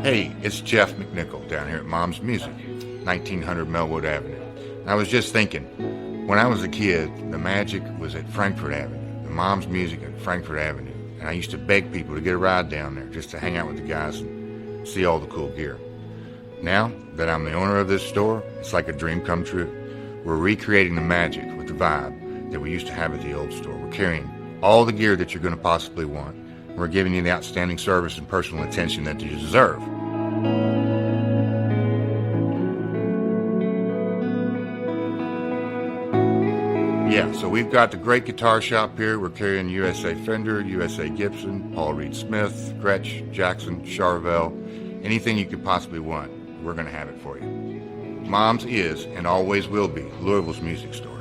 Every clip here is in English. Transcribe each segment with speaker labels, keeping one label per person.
Speaker 1: Hey, it's Jeff McNichol down here at Mom's Music, 1900 Melwood Avenue. And I was just thinking, when I was a kid, the magic was at Frankfort Avenue, the Mom's Music at Frankfort Avenue. And I used to beg people to get a ride down there just to hang out with the guys and see all the cool gear. Now that I'm the owner of this store, it's like a dream come true. We're recreating the magic with the vibe that we used to have at the old store. We're carrying all the gear that you're going to possibly want. We're giving you the outstanding service and personal attention that you deserve. Yeah, so we've got the great guitar shop here. We're carrying USA Fender, USA Gibson, Paul Reed Smith, Gretsch, Jackson, Charvel, anything you could possibly want. We're going to have it for you. Mom's is and always will be Louisville's music store.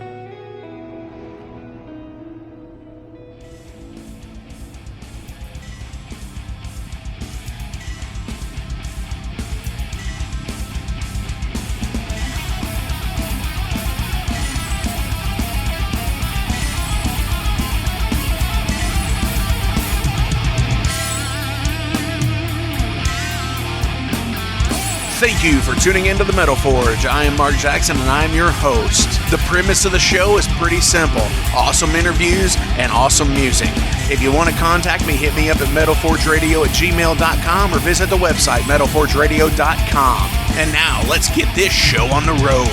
Speaker 2: Thank you for tuning into the Metal Forge. I am Mark Jackson and I am your host. The premise of the show is pretty simple. Awesome interviews and awesome music. If you want to contact me, hit me up at metalforgeradio@gmail.com or visit the website metalforgeradio.com. And now let's get this show on the road.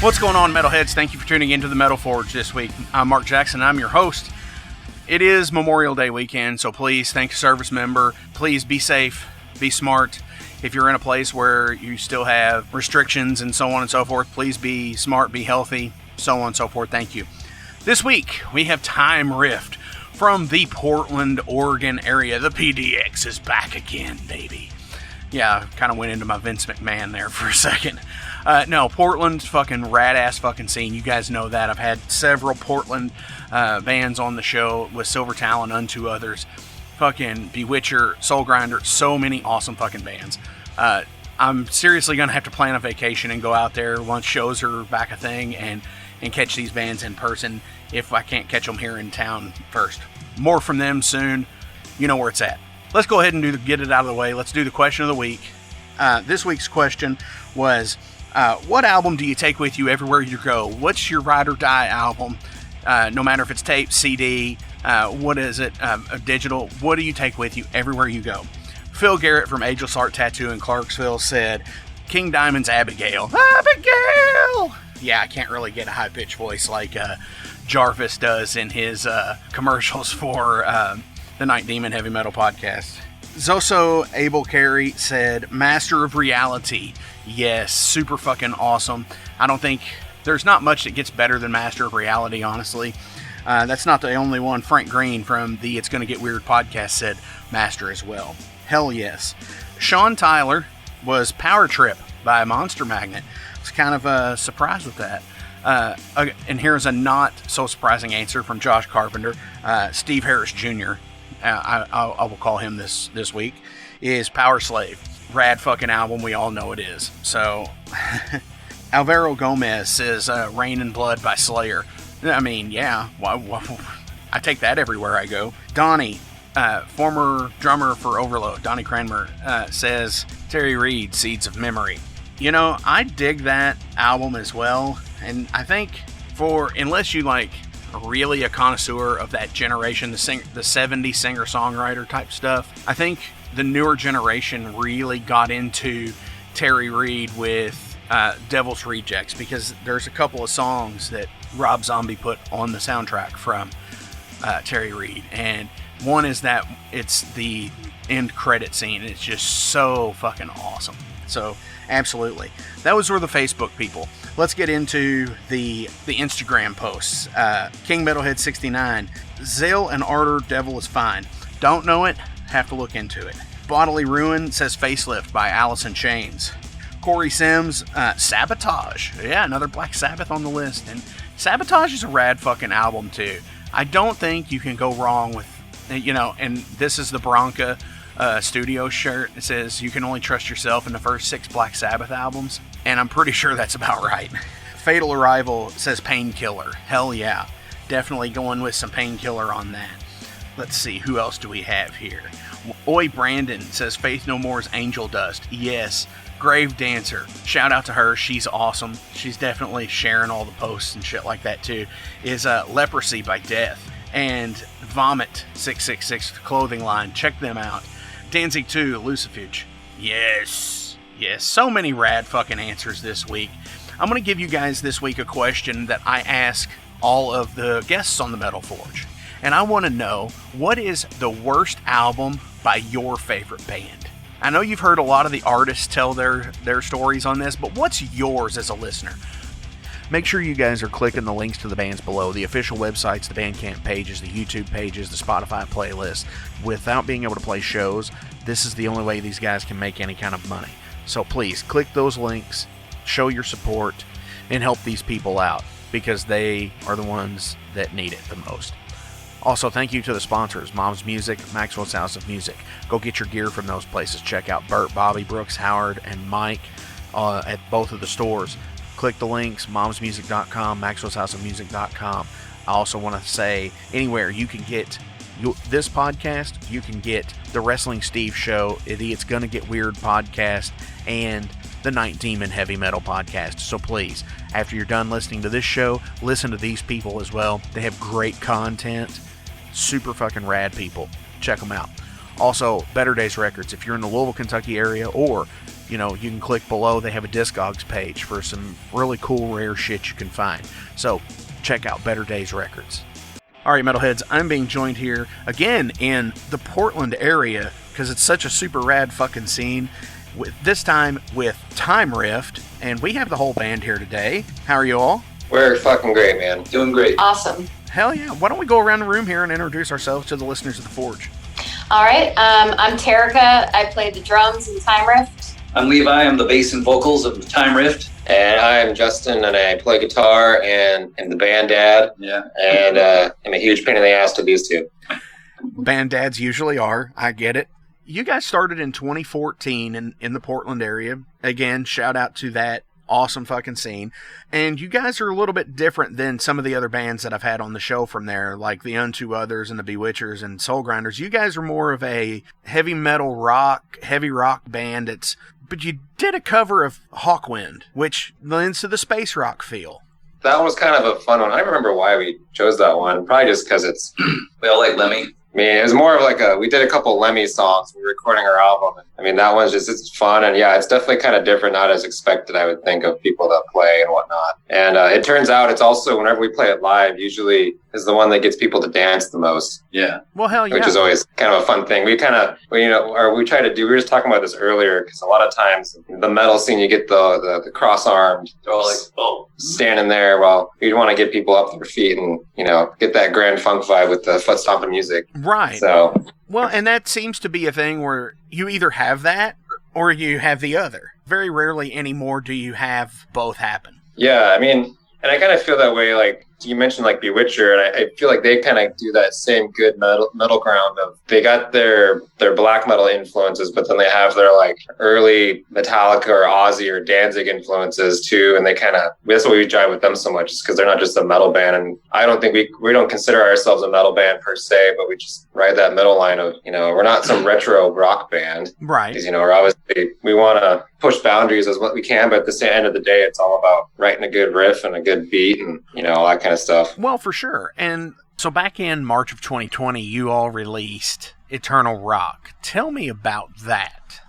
Speaker 2: What's going on, Metalheads? Thank you for tuning into the Metal Forge this week. I'm Mark Jackson and I'm your host. It is Memorial Day weekend, so please, thank a service member. Please be safe, be smart. If you're in a place where you still have restrictions and so on and so forth, please be smart, be healthy, so on and so forth. Thank you. This week, we have Time Rift from the Portland, Oregon area. The PDX is back again, baby. Yeah, kind of went into my Vince McMahon there for a second. No, Portland's fucking rad-ass fucking scene. You guys know that. I've had several Portland bands on the show with Silver Talon, unto others. Fucking Bewitcher, Soul Grinder, so many awesome fucking bands. I'm seriously going to have to plan a vacation and go out there once shows are back a thing and catch these bands in person if I can't catch them here in town first. More from them soon. You know where it's at. Let's go ahead and get it out of the way. Let's do the question of the week. This week's question was, what album do you take with you everywhere you go? What's your ride or die album? No matter if it's tape, CD, what is it, digital, what do you take with you everywhere you go? Phil Garrett from Ageless Art Tattoo in Clarksville said, King Diamond's Abigail. Abigail! Yeah, I can't really get a high-pitched voice like Jarvis does in his commercials for the Night Demon Heavy Metal Podcast. Zoso Abel Carey said, Master of Reality. Yes, super fucking awesome. I don't think there's not much that gets better than Master of Reality, honestly. That's not the only one. Frank Green from the It's Gonna Get Weird podcast said Master as well. Hell yes. Sean Tyler was Power Trip by Monster Magnet. I was kind of surprised with that. And here's a not so surprising answer from Josh Carpenter. Steve Harris Jr., I will call him this week, is Power Slave. Rad fucking album, we all know it is. So, Alvaro Gomez says Rain and Blood by Slayer. I mean, yeah, I take that everywhere I go. Donnie, former drummer for Overload, Donnie Cranmer, says Terry Reid, Seeds of Memory. You know, I dig that album as well, and I think unless you like really a connoisseur of that generation, the 70s singer-songwriter type stuff, I think the newer generation really got into Terry Reid with Devil's Rejects, because there's a couple of songs that Rob Zombie put on the soundtrack from Terry Reid, and one is that it's the end credit scene. It's just so fucking awesome. So absolutely, those were the Facebook people. Let's get into the Instagram posts. King Metalhead 69, Zale and Ardor, Devil is Fine. Don't know it, have to look into it. Bodily Ruin says Facelift by Alice in Chains. Corey Sims, Sabotage. Yeah, another Black Sabbath on the list. And Sabotage is a rad fucking album too. I don't think you can go wrong with, and this is the Bronca studio shirt. It says you can only trust yourself in the first 6 Black Sabbath albums. And I'm pretty sure that's about right. Fatal Arrival says Painkiller. Hell yeah. Definitely going with some Painkiller on that. Let's see, who else do we have here? Oi Brandon says Faith No More's Angel Dust. Yes. Grave Dancer. Shout out to her. She's awesome. She's definitely sharing all the posts and shit like that too. Is Leprosy by Death. And Vomit 666 clothing line. Check them out. Danzig 2, Lucifuge. Yes. Yes. So many rad fucking answers this week. I'm going to give you guys this week a question that I ask all of the guests on the Metal Forge. And I want to know, what is the worst album by your favorite band? I know you've heard a lot of the artists tell their stories on this, but what's yours as a listener? Make sure you guys are clicking the links to the bands below, the official websites, the Bandcamp pages, the YouTube pages, the Spotify playlist. Without being able to play shows, this is the only way these guys can make any kind of money. So please, click those links, show your support, and help these people out, because they are the ones that need it the most. Also, thank you to the sponsors, Mom's Music, Maxwell's House of Music. Go get your gear from those places. Check out Bert, Bobby, Brooks, Howard, and Mike at both of the stores. Click the links, momsmusic.com, maxwellshouseofmusic.com. I also want to say, anywhere you can get this podcast, you can get the Wrestling Steve Show, It's Gonna Get Weird podcast, and the Night Demon Heavy Metal podcast. So please, after you're done listening to this show, listen to these people as well. They have great content. Super fucking rad people. Check them out. Also, Better Days Records. If you're in the Louisville, Kentucky area, or, you can click below. They have a Discogs page for some really cool, rare shit you can find. So, check out Better Days Records. All right, Metalheads, I'm being joined here again in the Portland area because it's such a super rad fucking scene. This time with Time Rift, and we have the whole band here today. How are you all?
Speaker 3: We're fucking great, man. Doing great.
Speaker 4: Awesome.
Speaker 2: Hell yeah. Why don't we go around the room here and introduce ourselves to the listeners of the Forge?
Speaker 4: All right. I'm Terrica. I play the drums in Time Rift.
Speaker 5: I'm Levi. I'm the bass and vocals of Time Rift.
Speaker 3: And I'm Justin, and I play guitar and the band dad.
Speaker 5: Yeah.
Speaker 3: And I'm a huge pain in the ass to these two.
Speaker 2: Band dads usually are. I get it. You guys started in 2014 in the Portland area. Again, shout out to that awesome fucking scene. And you guys are a little bit different than some of the other bands that I've had on the show from there, like the Unto Others and the Bewitchers and Soul Grinders. You guys are more of a heavy metal rock, heavy rock band. But you did a cover of Hawkwind, which lends to the space rock feel.
Speaker 3: That one was kind of a fun one. I don't remember why we chose that one. Probably just because it's...
Speaker 5: We all like Lemmy.
Speaker 3: I mean, it was more of like we did a couple Lemmy songs. We were recording our album. I mean, that one's just, it's fun. And yeah, it's definitely kind of different, not as expected, I would think, of people that play and whatnot. And it turns out it's also, whenever we play it live, usually is the one that gets people to dance the most.
Speaker 5: Yeah.
Speaker 2: Well, hell yeah.
Speaker 3: Which is always kind of a fun thing. We kind of, we try to do, we were just talking about this earlier, because a lot of times the metal scene, you get the cross-armed,
Speaker 5: They're all like, oh.
Speaker 3: standing there while we want to get people up their feet and, get that grand funk vibe with the foot stomping music.
Speaker 2: Right.
Speaker 3: So.
Speaker 2: Well, and that seems to be a thing where you either have that or you have the other. Very rarely anymore do you have both happen.
Speaker 3: Yeah, I mean, and I kind of feel that way, like, you mentioned like Bewitcher, and I feel like they kind of do that same good middle ground of they got their black metal influences, but then they have their like early Metallica or Ozzy or Danzig influences too, and they kind of, that's why we jive with them so much, is because they're not just a metal band, and I don't think we don't consider ourselves a metal band per se, but we just ride that middle line of, we're not some retro rock band,
Speaker 2: right?
Speaker 3: Because we're obviously, we want to push boundaries as what we can, but at the end of the day, it's all about writing a good riff and a good beat and all that kind of stuff.
Speaker 2: Well, for sure. And so back in March of 2020, you all released Eternal Rock. Tell me about that.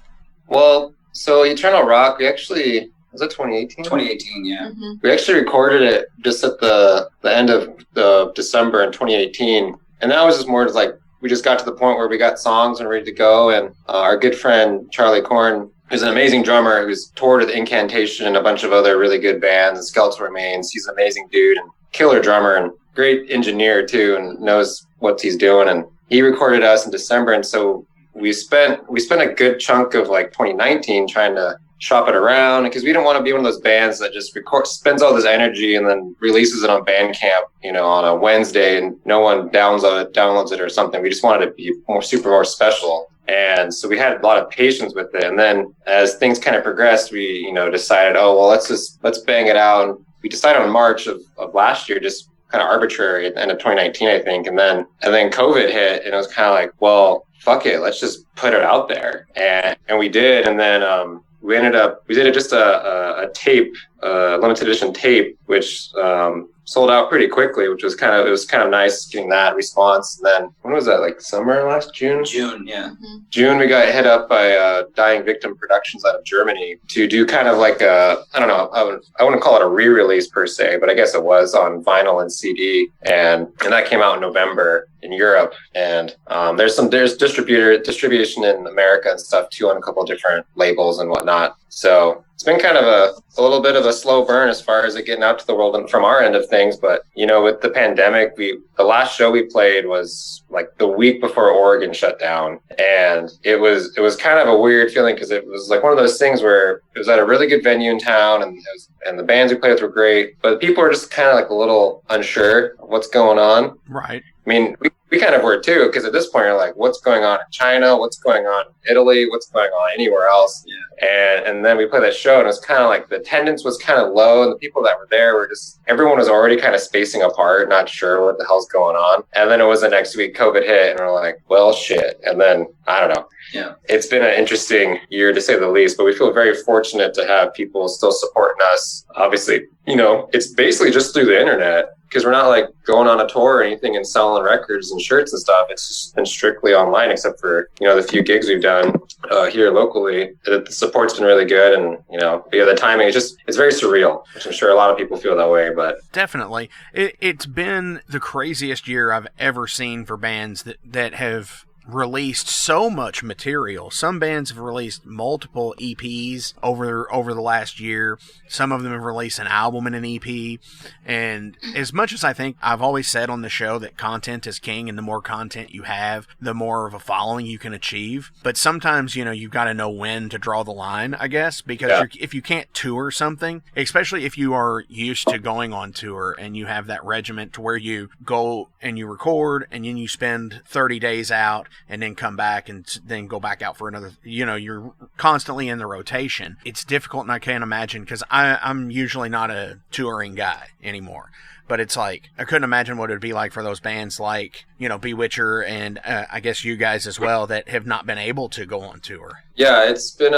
Speaker 3: Well, so Eternal Rock, we actually, was it 2018?
Speaker 5: 2018, yeah.
Speaker 4: Mm-hmm.
Speaker 3: We actually recorded it just at the end of December in 2018. And that was just more like, we just got to the point where we got songs and ready to go. And our good friend, Charlie Korn, who's an amazing drummer who's toured with Incantation and a bunch of other really good bands, and Skeletal Remains. He's an amazing dude and killer drummer and great engineer too, and knows what he's doing. And he recorded us in December. And so we spent a good chunk of like 2019 trying to shop it around, because we don't want to be one of those bands that just spends all this energy and then releases it on Bandcamp, on a Wednesday, and no one downloads it or something. We just wanted to be more special. And so we had a lot of patience with it. And then as things kind of progressed, we, decided, let's bang it out. And we decided in March of last year, just kind of arbitrary at the end of 2019, I think. And then COVID hit, and it was kind of like, well, fuck it, let's just put it out there. And we did. And then we did it just a tape, limited edition tape, which sold out pretty quickly, which was kind of nice getting that response. And then when was that, like summer last June?
Speaker 5: June, yeah.
Speaker 4: Mm-hmm.
Speaker 3: June, we got hit up by Dying Victim Productions out of Germany to do kind of like a, I don't know, I wouldn't call it a re-release per se, but I guess it was on vinyl and CD. And that came out in November in Europe. And there's distribution in America and stuff too on a couple of different labels and whatnot. So it's been kind of a little bit of a slow burn as far as it getting out to the world and from our end of things. But, you know, with the pandemic, the last show we played was like the week before Oregon shut down. And it was kind of a weird feeling because it was like one of those things where it was at a really good venue in town and the bands we played with were great, but people were just kind of like a little unsure of what's going on.
Speaker 2: Right.
Speaker 3: I mean, we kind of were too, because at this point you're like, what's going on in China? What's going on in Italy? What's going on anywhere else? Yeah. And then we played that show, and it was kind of like the attendance was kind of low, and the people that were there were just, everyone was already kind of spacing apart, not sure what the hell's going on. And then it was the next week, COVID hit, and we're like, well, shit. And then, I don't know.
Speaker 5: Yeah.
Speaker 3: It's been an interesting year to say the least, but we feel very fortunate to have people still supporting us. Obviously, you know, it's basically just through the internet, because we're not like going on a tour or anything and selling records and shirts and stuff. It's just been strictly online, except for, you know, the few gigs we've done here locally. The support's been really good, and, you know, the timing, it's very surreal, which I'm sure a lot of people feel that way. But
Speaker 2: definitely, it's been the craziest year I've ever seen for bands that have released so much material. Some bands have released multiple EPs over the last year. Some of them have released an album and an EP. And as much as I think I've always said on the show that content is king, and the more content you have, the more of a following you can achieve. But sometimes, you know, you've got to know when to draw the line, I guess, because if you can't tour something, especially if you are used to going on tour and you have that regiment to where you go and you record and then you spend 30 days out and then come back and then go back out for another, you know, you're constantly in the rotation. It's difficult, and I can't imagine, because I'm usually not a touring guy anymore. But it's like, I couldn't imagine what it would be like for those bands like, you know, Bewitcher and I guess you guys as well that have not been able to go on tour.
Speaker 3: Yeah, it's been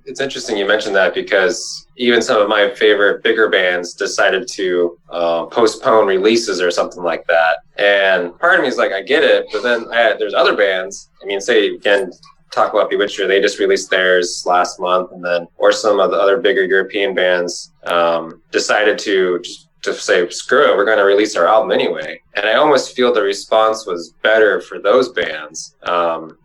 Speaker 3: it's interesting you mentioned that, because even some of my favorite bigger bands decided to postpone releases or something like that. And part of me is like, I get it, but then there's other bands. I mean, say again, talk about Bewitcher, they just released theirs last month, and then or some of the other bigger European bands decided to say, screw it, we're going to release our album anyway. And I almost feel the response was better for those bands,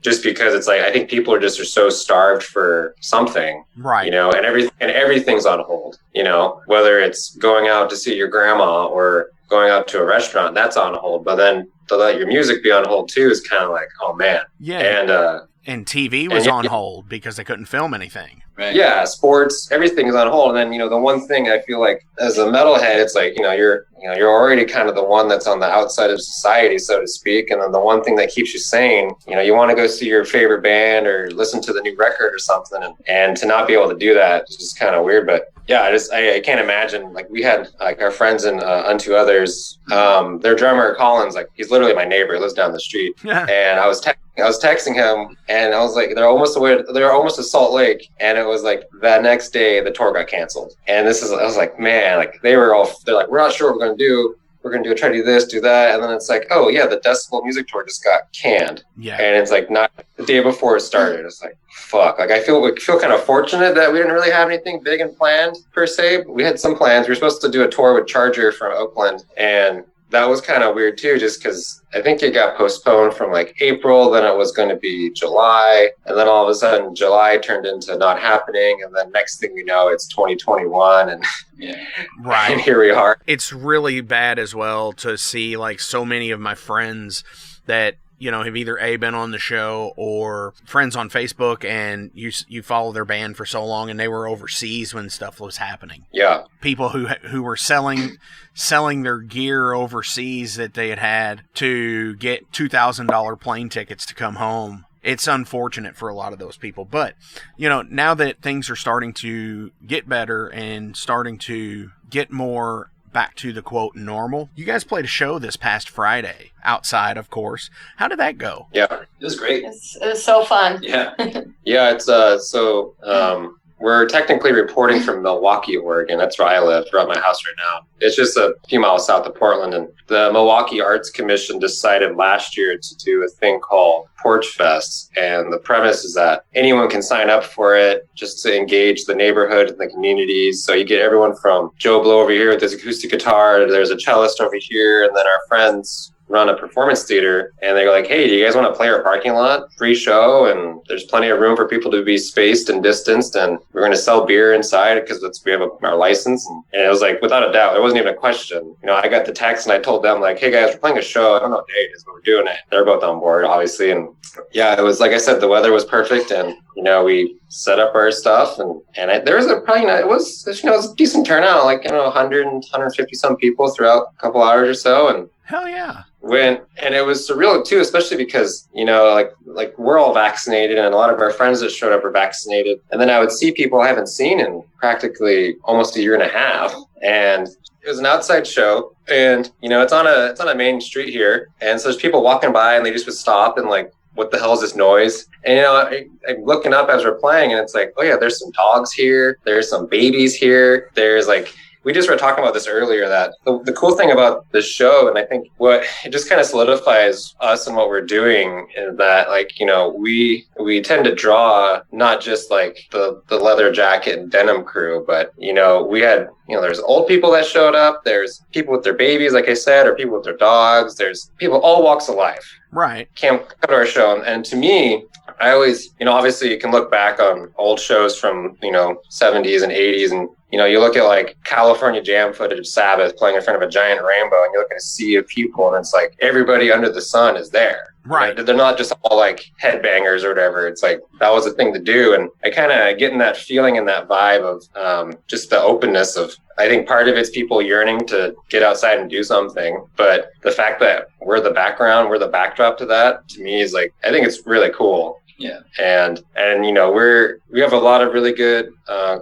Speaker 3: just because it's like, I think people are so starved for something,
Speaker 2: right?
Speaker 3: You know, and everything's on hold, you know, whether it's going out to see your grandma or going out to a restaurant, that's on hold. But then to let your music be on hold too is kind of like, oh man.
Speaker 2: Yeah. And TV was on hold because they couldn't film anything.
Speaker 5: Right.
Speaker 3: Yeah, sports, everything is on hold. And then, you know, the one thing I feel like as a metalhead, it's like, you're already kind of the one that's on the outside of society, so to speak. And then the one thing that keeps you sane, you know, you want to go see your favorite band or listen to the new record or something. And to not be able to do that is just kind of weird. But yeah, I can't imagine. Like, we had like our friends in Unto Others, their drummer Collins, like he's literally my neighbor, he lives down the street. And I was texting him, and I was like, they're almost to Salt Lake, and it was like that next day the tour got canceled. And I was like, man, like they're like, we're not sure what we're gonna do. We're gonna try to do this, do that, and then it's like, oh yeah, the Decibel Music Tour just got canned.
Speaker 2: Yeah.
Speaker 3: And it's like not the day before it started. It's like, fuck. Like I feel kind of fortunate that we didn't really have anything big and planned per se. We had some plans. We were supposed to do a tour with Charger from Oakland, and that was kind of weird too, just because I think it got postponed from like April, then it was going to be July, and then all of a sudden July turned into not happening, and then next thing we know, it's 2021, and
Speaker 2: right,
Speaker 3: and here we are.
Speaker 2: It's really bad as well to see like so many of my friends that, you know, have either been on the show or friends on Facebook, and you follow their band for so long, and they were overseas when stuff was happening.
Speaker 3: Yeah,
Speaker 2: people who were selling their gear overseas that they had to get $2,000 plane tickets to come home. It's unfortunate for a lot of those people, but you know, now that things are starting to get better and starting to get more back to the quote normal. You guys played a show this past Friday, outside, of course. How did that go?
Speaker 3: Yeah.
Speaker 5: It was great.
Speaker 4: It was so fun.
Speaker 5: Yeah.
Speaker 3: Yeah, it's we're technically reporting from Milwaukee, Oregon. That's where I live, right at my house right now. It's just a few miles south of Portland. And the Milwaukee Arts Commission decided last year to do a thing called Porch Fest. And the premise is that anyone can sign up for it just to engage the neighborhood and the communities. So you get everyone from Joe Blow over here with his acoustic guitar. There's a cellist over here. And then our friends run a performance theater, and they're like, hey, do you guys want to play our parking lot? Free show, and there's plenty of room for people to be spaced and distanced, and we're going to sell beer inside because we have our license. And it was like, without a doubt, there wasn't even a question. I got the text and I told them, like, hey guys, we're playing a show. I don't know what day it is, but we're doing it. They're both on board, obviously. And yeah, it was, like I said, the weather was perfect, and we set up our stuff, and there was it was a decent turnout, like 100 and 150 some people throughout a couple hours or so, and
Speaker 2: hell yeah.
Speaker 3: And it was surreal too, especially because like we're all vaccinated, and a lot of our friends that showed up are vaccinated, and then I would see people I haven't seen in practically almost a year and a half, and it was an outside show, and it's on a main street here, and so there's people walking by, and they just would stop and like, what the hell is this noise? And I'm looking up as we're playing, and it's like, oh yeah, there's some dogs here, there's some babies here, there's like, we just were talking about this earlier, that the cool thing about this show, and I think what it just kind of solidifies us and what we're doing, is that we tend to draw not just like the leather jacket and denim crew, but we had there's old people that showed up, there's people with their babies, like I said, or people with their dogs, there's people all walks of life.
Speaker 2: Right.
Speaker 3: Come to our show, and to me, I always obviously you can look back on old shows from 70s and 80s, and you look at like California Jam footage of Sabbath playing in front of a giant rainbow, and you look at a sea of people, and it's like everybody under the sun is there.
Speaker 2: Right.
Speaker 3: They're not just all like headbangers or whatever. It's like that was a thing to do. And I kind of get in that feeling and that vibe of just the openness of, I think part of it's people yearning to get outside and do something. But the fact that we're the background, we're the backdrop to that, to me is like, I think it's really cool.
Speaker 5: Yeah.
Speaker 3: And we have a lot of really good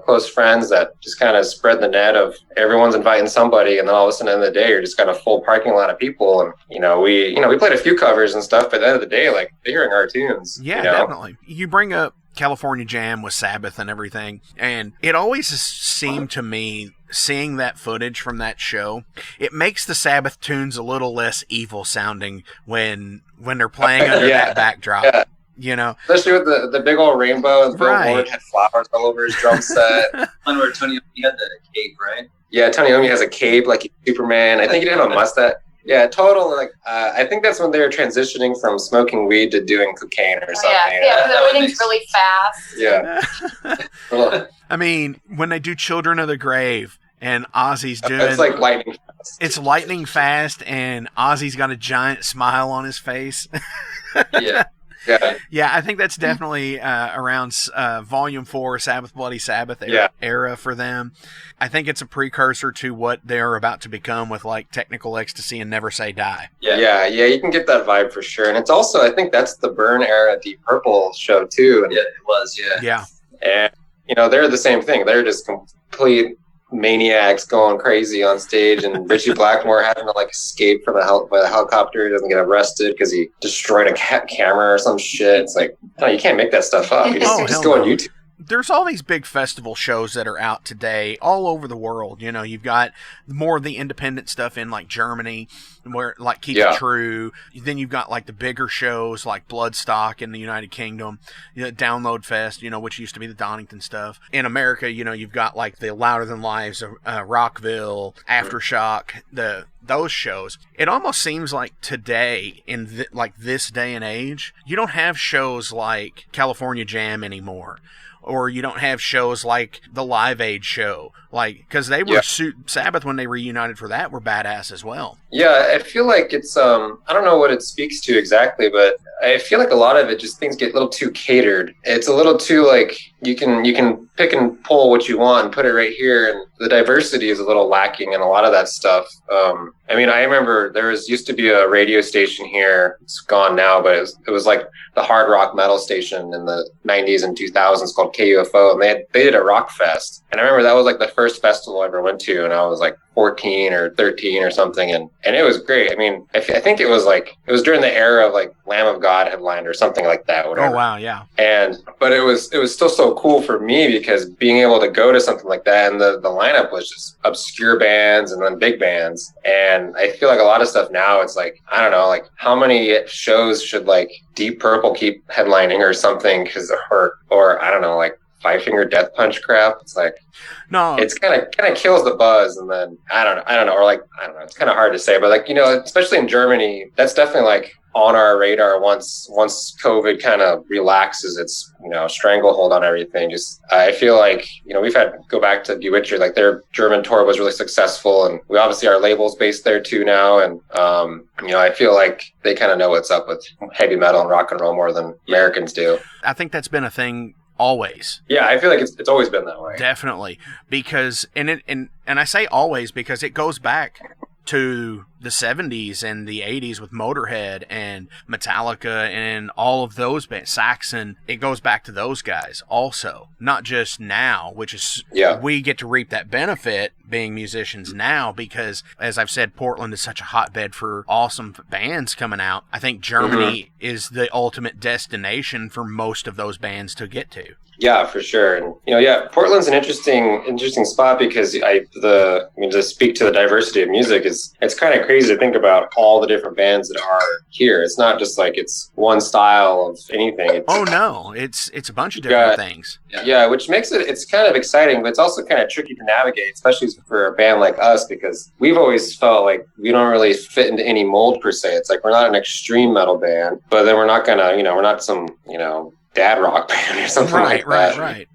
Speaker 3: close friends that just kind of spread the net of everyone's inviting somebody, and then all of a sudden at the end of the day you're just got a full parking lot of people, and we played a few covers and stuff, but at the end of the day, like, they're hearing our tunes.
Speaker 2: Yeah, definitely. You bring up California Jam with Sabbath and everything, and it always has seemed to me, seeing that footage from that show, it makes the Sabbath tunes a little less evil sounding when they're playing under that backdrop. Yeah.
Speaker 3: Especially with the big old rainbow, and Bill Ward had flowers all over his drum set.
Speaker 5: One where Tony had the cape, right?
Speaker 3: Yeah, Tony Iommi has a cape like Superman. I think he didn't have a mustache. Yeah, total. Like, I think that's when they were transitioning from smoking weed to doing cocaine or something.
Speaker 4: Yeah, everything's really fast.
Speaker 3: Yeah.
Speaker 2: I mean, when they do Children of the Grave, and Ozzy's doing...
Speaker 3: It's like lightning fast.
Speaker 2: It's lightning fast, and Ozzy's got a giant smile on his face.
Speaker 5: Yeah.
Speaker 2: Yeah, I think that's definitely around Volume 4, Sabbath Bloody Sabbath era for them. I think it's a precursor to what they're about to become with like Technical Ecstasy and Never Say Die.
Speaker 3: Yeah, you can get that vibe for sure. And it's also, I think that's the Burn era Deep Purple show too. And,
Speaker 5: yeah, it was,
Speaker 3: yeah. And, they're the same thing. They're just complete maniacs going crazy on stage, and Richie Blackmore having to like escape from a helicopter. He doesn't get arrested because he destroyed a camera or some shit. It's like, no, you can't make that stuff up. You just go on YouTube.
Speaker 2: There's all these big festival shows that are out today all over the world. You've got more of the independent stuff in like Germany, where like Keep It True. Then you've got like the bigger shows like Bloodstock in the United Kingdom, Download Fest, which used to be the Donington stuff. In America, you've got like the Louder Than Lives of Rockville, Aftershock, those shows. It almost seems like today, in like this day and age, you don't have shows like California Jam anymore. Or you don't have shows like the Live Aid show, like, because they were Sabbath when they reunited for that were badass as well. Yeah,
Speaker 3: I feel like it's I don't know what it speaks to exactly, but I feel like a lot of it just things get a little too catered. It's a little too like you can pick and pull what you want and put it right here, and the diversity is a little lacking in a lot of that stuff. I mean, I remember used to be a radio station here. It's gone now, but it was like the hard rock metal station in the 90s and 2000s called KUFO, and they did a rock fest. And I remember that was like the first festival I ever went to, and I was like 14 or 13 or something, and it was great. I mean, I think it was during the era of like Lamb of God headlined or something like that. Whatever.
Speaker 2: Oh wow, yeah.
Speaker 3: But it was still so cool for me because being able to go to something like that, and the lineup was just obscure bands and then big bands. And I feel like a lot of stuff now, it's like, I don't know, like how many shows should like Deep Purple keep headlining or something or I don't know, like Five Finger Death Punch crap. It's like,
Speaker 2: no,
Speaker 3: it's kind of kills the buzz. And then I don't know, or like, I don't know, it's kind of hard to say, but like, you know, especially in Germany, that's definitely like on our radar once COVID kind of relaxes its, you know, stranglehold on everything. Just I feel like, you know, we've had to go back to Bewitcher, like their German tour was really successful, and we obviously our label's based there too now, and you know, I feel like they kind of know what's up with heavy metal and rock and roll more than Americans do.
Speaker 2: I think that's been a thing always.
Speaker 3: Yeah, I feel like it's always been that way.
Speaker 2: Definitely, because and I say always because it goes back to the 70s and the 80s with Motorhead and Metallica and all of those bands, Saxon. It goes back to those guys also, not just now, which is we get to reap that benefit being musicians now because, as I've said, Portland is such a hotbed for awesome bands coming out. I think Germany is the ultimate destination for most of those bands to get to.
Speaker 3: Yeah, for sure. And, you know, Portland's an interesting spot because to speak to the diversity of music, it's kind of crazy to think about all the different bands that are here. It's not just like it's one style of anything.
Speaker 2: It's a bunch of different things.
Speaker 3: Yeah, which makes it's kind of exciting, but it's also kind of tricky to navigate, especially for a band like us, because we've always felt like we don't really fit into any mold per se. It's like we're not an extreme metal band, but then we're not gonna, we're not some, dad rock band or something like that. Right.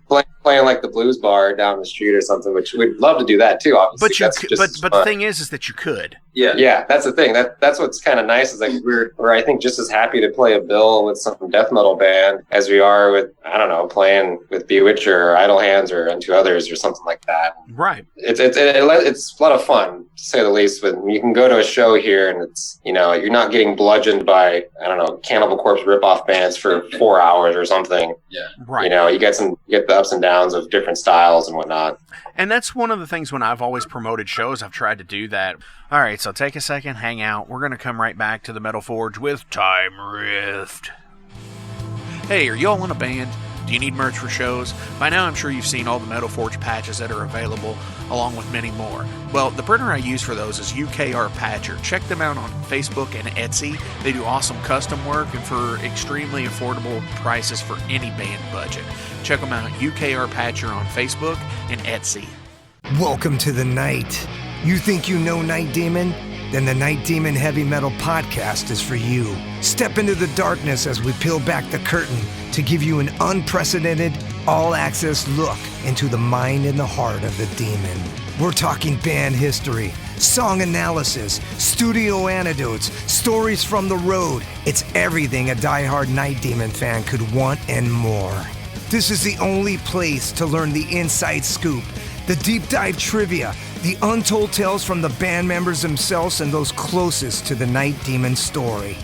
Speaker 3: Playing like the blues bar down the street or something, which we'd love to do that too, obviously.
Speaker 2: But the thing is that you could.
Speaker 3: Yeah, that's the thing. That's what's kind of nice is like we're I think just as happy to play a bill with some death metal band as we are with, I don't know, playing with Bewitcher or Idle Hands or Unto Others or something like that.
Speaker 2: Right.
Speaker 3: It's a lot of fun, to say the least. When you can go to a show here and it's, you're not getting bludgeoned by, I don't know, Cannibal Corpse ripoff bands for 4 hours or something.
Speaker 5: Yeah.
Speaker 3: Right. You get the ups and downs of different styles and whatnot.
Speaker 2: And that's one of the things when I've always promoted shows, I've tried to do that. All right, so take a second, hang out. We're going to come right back to the Metal Forge with Time Rift. Hey, are y'all in a band? Do you need merch for shows? By now, I'm sure you've seen all the Metal Forge patches that are available, along with many more. Well, the printer I use for those is UKR Patcher. Check them out on Facebook and Etsy. They do awesome custom work and for extremely affordable prices for any band budget. Check them out, UKR Patcher on Facebook and Etsy.
Speaker 6: Welcome to the night. You think you know Night Demon? Then the Night Demon Heavy Metal Podcast is for you. Step into the darkness as we peel back the curtain to give you an unprecedented, all-access look into the mind and the heart of the demon. We're talking band history, song analysis, studio anecdotes, stories from the road. It's everything a diehard Night Demon fan could want and more. This is the only place to learn the inside scoop, the deep dive trivia, the untold tales from the band members themselves and those closest to the Night Demon story.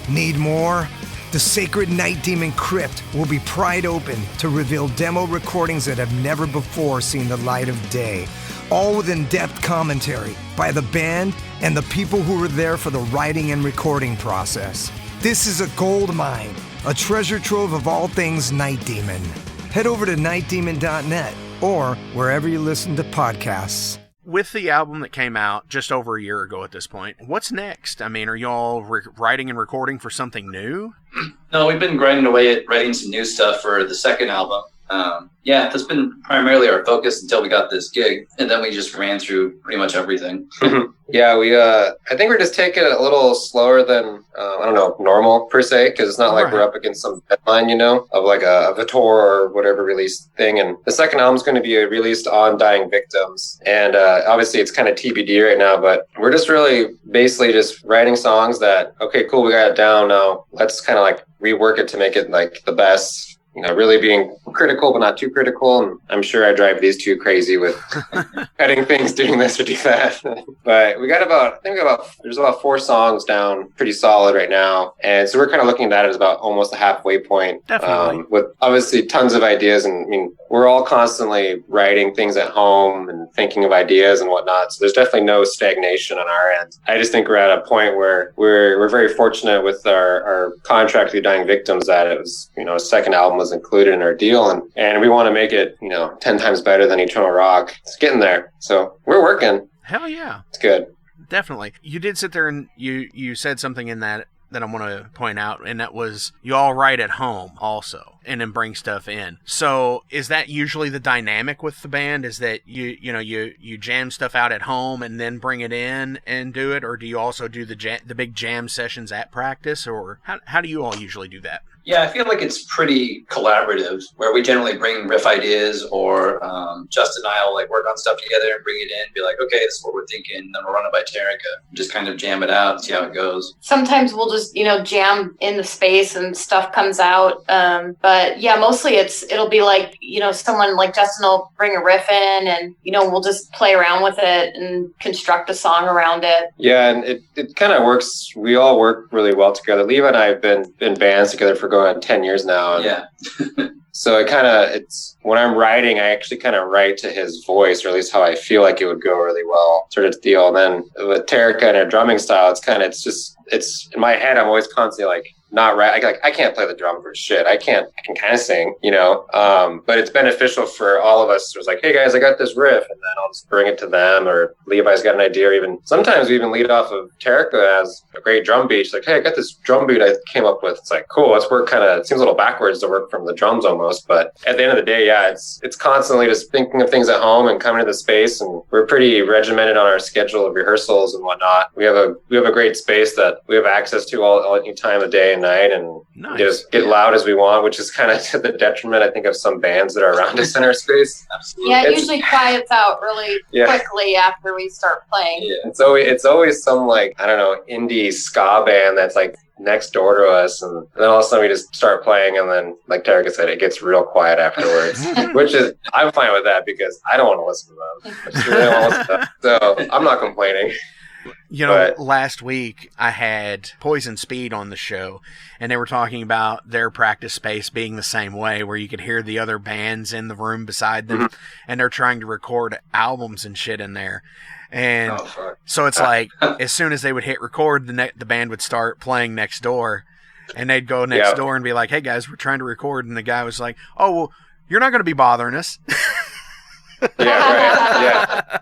Speaker 6: Need more? The Sacred Night Demon Crypt will be pried open to reveal demo recordings that have never before seen the light of day, all with in-depth commentary by the band and the people who were there for the writing and recording process. This is a gold mine, a treasure trove of all things Night Demon. Head over to nightdemon.net or wherever you listen to podcasts.
Speaker 2: With the album that came out just over a year ago at this point, what's next? I mean, are y'all writing and recording for something new?
Speaker 5: No, we've been grinding away at writing some new stuff for the second album. That's been primarily our focus until we got this gig, and then we just ran through pretty much everything.
Speaker 3: I think we're just taking it a little slower than normal per se, because it's not like we're up against some deadline, of like a tour or whatever release thing. And the second album's going to be released on Dying Victims, and obviously it's kind of TBD right now, but we're just really basically just writing songs that, okay, cool, we got it down now. Let's kind of like rework it to make it like the best really being critical, but not too critical. And I'm sure I drive these two crazy with cutting things, doing this or do that. But there's about 4 songs down pretty solid right now. And so we're kind of looking at it as about almost a halfway point.
Speaker 2: Definitely.
Speaker 3: With obviously tons of ideas. And I mean, we're all constantly writing things at home and thinking of ideas and whatnot. So there's definitely no stagnation on our end. I just think we're at a point where we're very fortunate with our contract with Dying Victims that it was, a second album was included in our deal. And we want to make it, 10 times better than Eternal Rock. It's getting there. So we're working.
Speaker 2: Hell yeah.
Speaker 3: It's good.
Speaker 2: Definitely. You did sit there and you said something in that I want to point out, and that was you all write at home also and then bring stuff in. So is that usually the dynamic with the band, is that you jam stuff out at home and then bring it in and do it, or do you also do the big jam sessions at practice, or how do you all usually do that?
Speaker 5: Yeah, I feel like it's pretty collaborative, where we generally bring riff ideas, or Justin and I will work on stuff together and bring it in, be like, okay, this is what we're thinking, and then we'll run it by Terrica, just kind of jam it out, see how it goes.
Speaker 4: Sometimes we'll just, jam in the space and stuff comes out. But yeah, mostly it'll be like, someone like Justin will bring a riff in and, we'll just play around with it and construct a song around it.
Speaker 3: Yeah, and it kind of works. We all work really well together. Levi and I have been in bands together for going on 10 years now.
Speaker 5: Yeah.
Speaker 3: So it's when I'm writing, I actually kind of write to his voice, or at least how I feel like it would go really well, sort of deal. And then with Terrica and her drumming style, it's in my head, I'm always constantly not right. I can't play the drum for shit. I can kind of sing, but it's beneficial for all of us. It was like, hey guys, I got this riff, and then I'll just bring it to them, or Levi's got an idea, or even sometimes we even lead off of Terrica as a great drum beat. She's like, hey, I got this drum beat I came up with. It's like, cool, let's work it seems a little backwards to work from the drums almost, but at the end of the day, yeah, it's constantly just thinking of things at home and coming to the space, and we're pretty regimented on our schedule of rehearsals and whatnot. We have a great space that we have access to all any time of day and night, and
Speaker 2: nice.
Speaker 3: Just get loud as we want, which is kind of to the detriment, I think, of some bands that are around us in our space.
Speaker 5: Absolutely.
Speaker 4: Yeah, it usually quiets out really quickly after we start playing.
Speaker 3: Yeah. It's always some indie ska band that's next door to us, and then all of a sudden we just start playing, and then like Terrica said, it gets real quiet afterwards. Which is, I'm fine with that because I don't want to listen to them. I just really don't want to listen to them. So I'm not complaining.
Speaker 2: Last week I had Poison Speed on the show, and they were talking about their practice space being the same way, where you could hear the other bands in the room beside them, and they're trying to record albums and shit in there. And so it's like, as soon as they would hit record, the band would start playing next door, and they'd go next door and be like, hey guys, we're trying to record. And the guy was like, oh, well, you're not going to be bothering us.
Speaker 3: Yeah.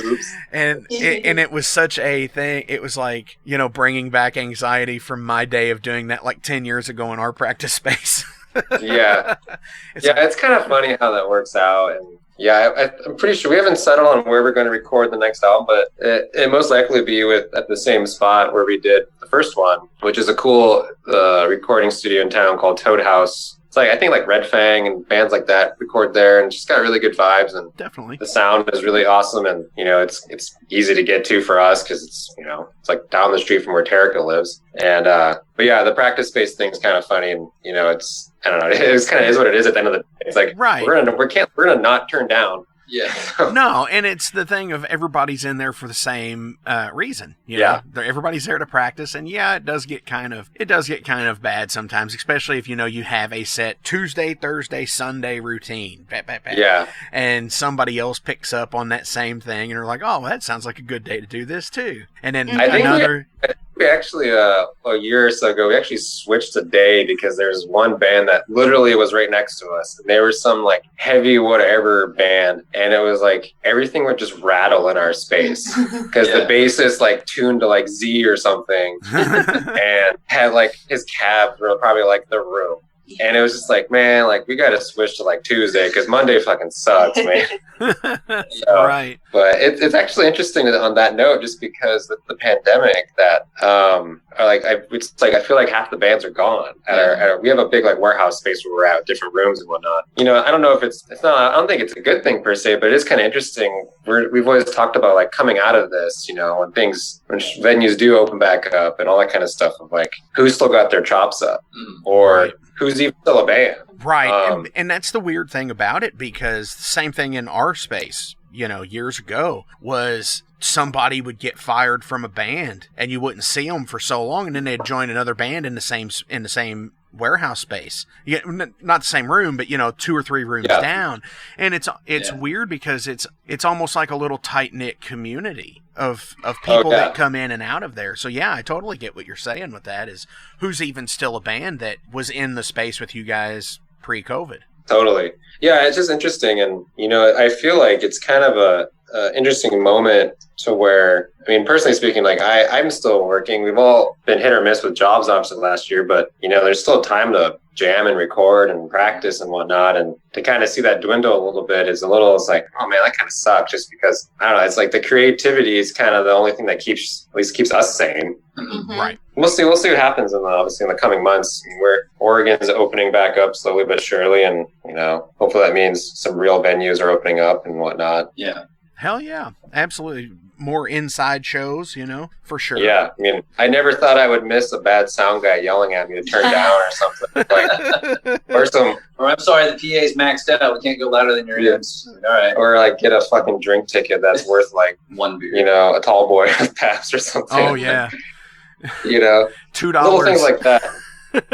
Speaker 3: Oops.
Speaker 2: And it was such a thing. It was like, bringing back anxiety from my day of doing that 10 years ago in our practice space.
Speaker 3: It's kind of funny how that works out. And I'm pretty sure we haven't settled on where we're going to record the next album, but it most likely be at the same spot where we did the first one, which is a cool recording studio in town called Toad House. It's I think Red Fang and bands like that record there, and just got really good vibes, and
Speaker 2: definitely
Speaker 3: the sound is really awesome, and it's easy to get to for us because it's it's down the street from where Terrica lives. And but yeah, the practice space thing is kind of funny, and it's, I don't know, it's kind of is what it is at the end of the day. It's
Speaker 2: right,
Speaker 3: we're gonna not turn down. Yeah.
Speaker 2: No, and it's the thing of everybody's in there for the same reason. Everybody's there to practice, and it does get kind of bad sometimes, especially if you have a set Tuesday, Thursday, Sunday routine.
Speaker 3: Yeah.
Speaker 2: And somebody else picks up on that same thing, and they're like, "Oh, well, that sounds like a good day to do this too." And then
Speaker 3: we actually a year or so ago, we actually switched a day because there's one band that literally was right next to us, and they were some heavy whatever band, and it was everything would just rattle in our space because the bassist tuned to Z or something and had his cab probably the room. And it was just man, we got to switch to Tuesday because Monday fucking sucks, man.
Speaker 2: Right.
Speaker 3: But it's actually interesting on that note, just because with the pandemic that I feel like half the bands are gone. We have a big when space where we're at, different rooms and whatnot. I don't know if it's not. I don't think it's a good thing per se, but it is kind of interesting. We've always talked about coming out of this, when venues do open back up and all that kind of stuff of who's still got their chops up, or who's even still a band.
Speaker 2: Right. And that's the weird thing about it, because the same thing in our space, years ago, was somebody would get fired from a band and you wouldn't see them for so long, and then they'd join another band in the same warehouse space. Not the same room, but 2 or 3 rooms down. And it's weird because it's almost like a little tight-knit community of people that come in and out of there. So yeah, I totally get what you're saying with that, is who's even still a band that was in the space with you guys pre-COVID.
Speaker 3: Totally. Yeah, it's just interesting. And, I feel like it's kind of a interesting moment to where, personally speaking, like I'm still working. We've all been hit or miss with jobs obviously last year, but, there's still time to jam and record and practice and whatnot. And to kind of see that dwindle a little bit it's like, oh man, that kind of sucks, just because, I don't know, it's like the creativity is kind of the only thing that keeps us sane.
Speaker 4: Mm-hmm.
Speaker 2: Right.
Speaker 3: We'll see what happens obviously in the coming months. Where Oregon's opening back up slowly but surely, and hopefully that means some real venues are opening up and whatnot.
Speaker 5: Yeah.
Speaker 2: Hell yeah, absolutely. More inside shows, for sure.
Speaker 3: Yeah, I never thought I would miss a bad sound guy yelling at me to turn down or something.
Speaker 5: Or I'm sorry, the PA's maxed out. We can't go louder than your ears. All right.
Speaker 3: Or get a fucking drink ticket that's worth
Speaker 5: one beer.
Speaker 3: A tall boy with Pabst or something.
Speaker 2: Oh yeah.
Speaker 3: $2. Little things like that.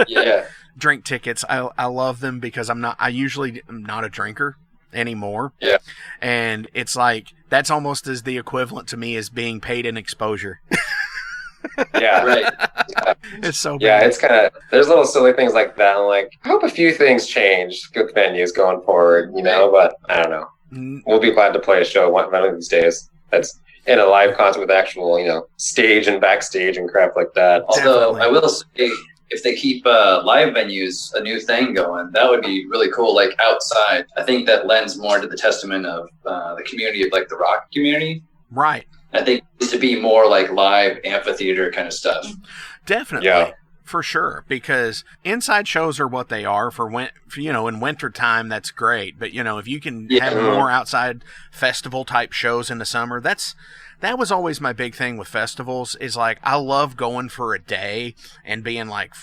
Speaker 3: Yeah.
Speaker 2: Drink tickets. I love them because I usually am not a drinker anymore.
Speaker 3: Yeah.
Speaker 2: And it's like, that's almost as the equivalent to me as being paid in exposure.
Speaker 3: Yeah. Right.
Speaker 2: Yeah. It's so bad.
Speaker 3: Yeah, it's kind of, there's little silly things like that. I'm like, I hope a few things change with venues going forward, but I don't know. We'll be glad to play a show one of these days. That's in a live concert with actual, stage and backstage and crap like that.
Speaker 5: Although I will say, if they keep live venues a new thing going, that would be really cool. Like outside, I think that lends more to the testament of the community of the rock community.
Speaker 2: Right.
Speaker 5: I think it needs to be more like live amphitheater kind of stuff.
Speaker 2: Definitely. Yeah. For sure, because inside shows are what they are in winter time. That's great, but if you can have more outside festival type shows in the summer, that was always my big thing with festivals. Is I love going for a day and being like,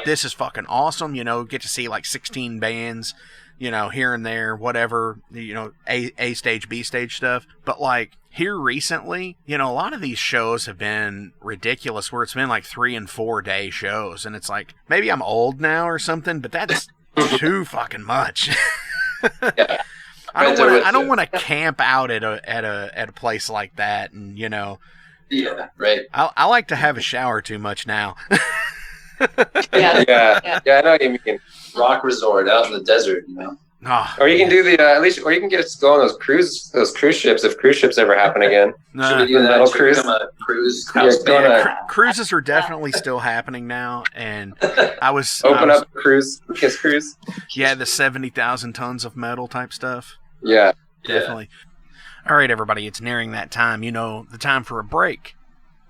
Speaker 2: this is fucking awesome. Get to see 16 bands, here and there, whatever, A stage, B stage stuff. But here recently, a lot of these shows have been ridiculous, where it's been 3 and 4 day shows, and it's maybe I'm old now or something, but that's too fucking much.
Speaker 5: Yeah.
Speaker 2: I don't want to camp out at a place like that, and
Speaker 5: Yeah, right.
Speaker 2: I like to have a shower too much now.
Speaker 3: Yeah, I know what you mean.
Speaker 5: Rock resort out in the desert,
Speaker 2: Oh,
Speaker 3: or you can do the at least, or you can get us to go on those cruise ships if cruise ships ever happen again.
Speaker 5: Should we do that?
Speaker 3: Metal cruise?
Speaker 5: A cruise house
Speaker 2: cruises are definitely still happening now, and I was
Speaker 3: up cruise, Kiss Cruise.
Speaker 2: Yeah, the 70,000 tons of metal type stuff.
Speaker 3: Yeah,
Speaker 2: definitely. All right, everybody, it's nearing that time. The time for a break.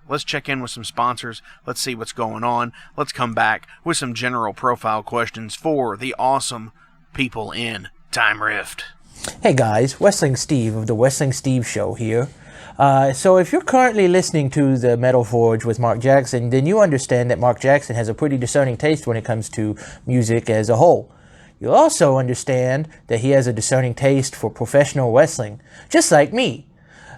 Speaker 2: Let's check in with some sponsors. Let's see what's going on. Let's come back with some general profile questions for the awesome people in Time Rift.
Speaker 7: Hey guys, Wrestling Steve of the Wrestling Steve Show here. So if you're currently listening to the Metal Forge with Mark Jackson, then you understand that Mark Jackson has a pretty discerning taste when it comes to music as a whole. You'll also understand that he has a discerning taste for professional wrestling, just like me.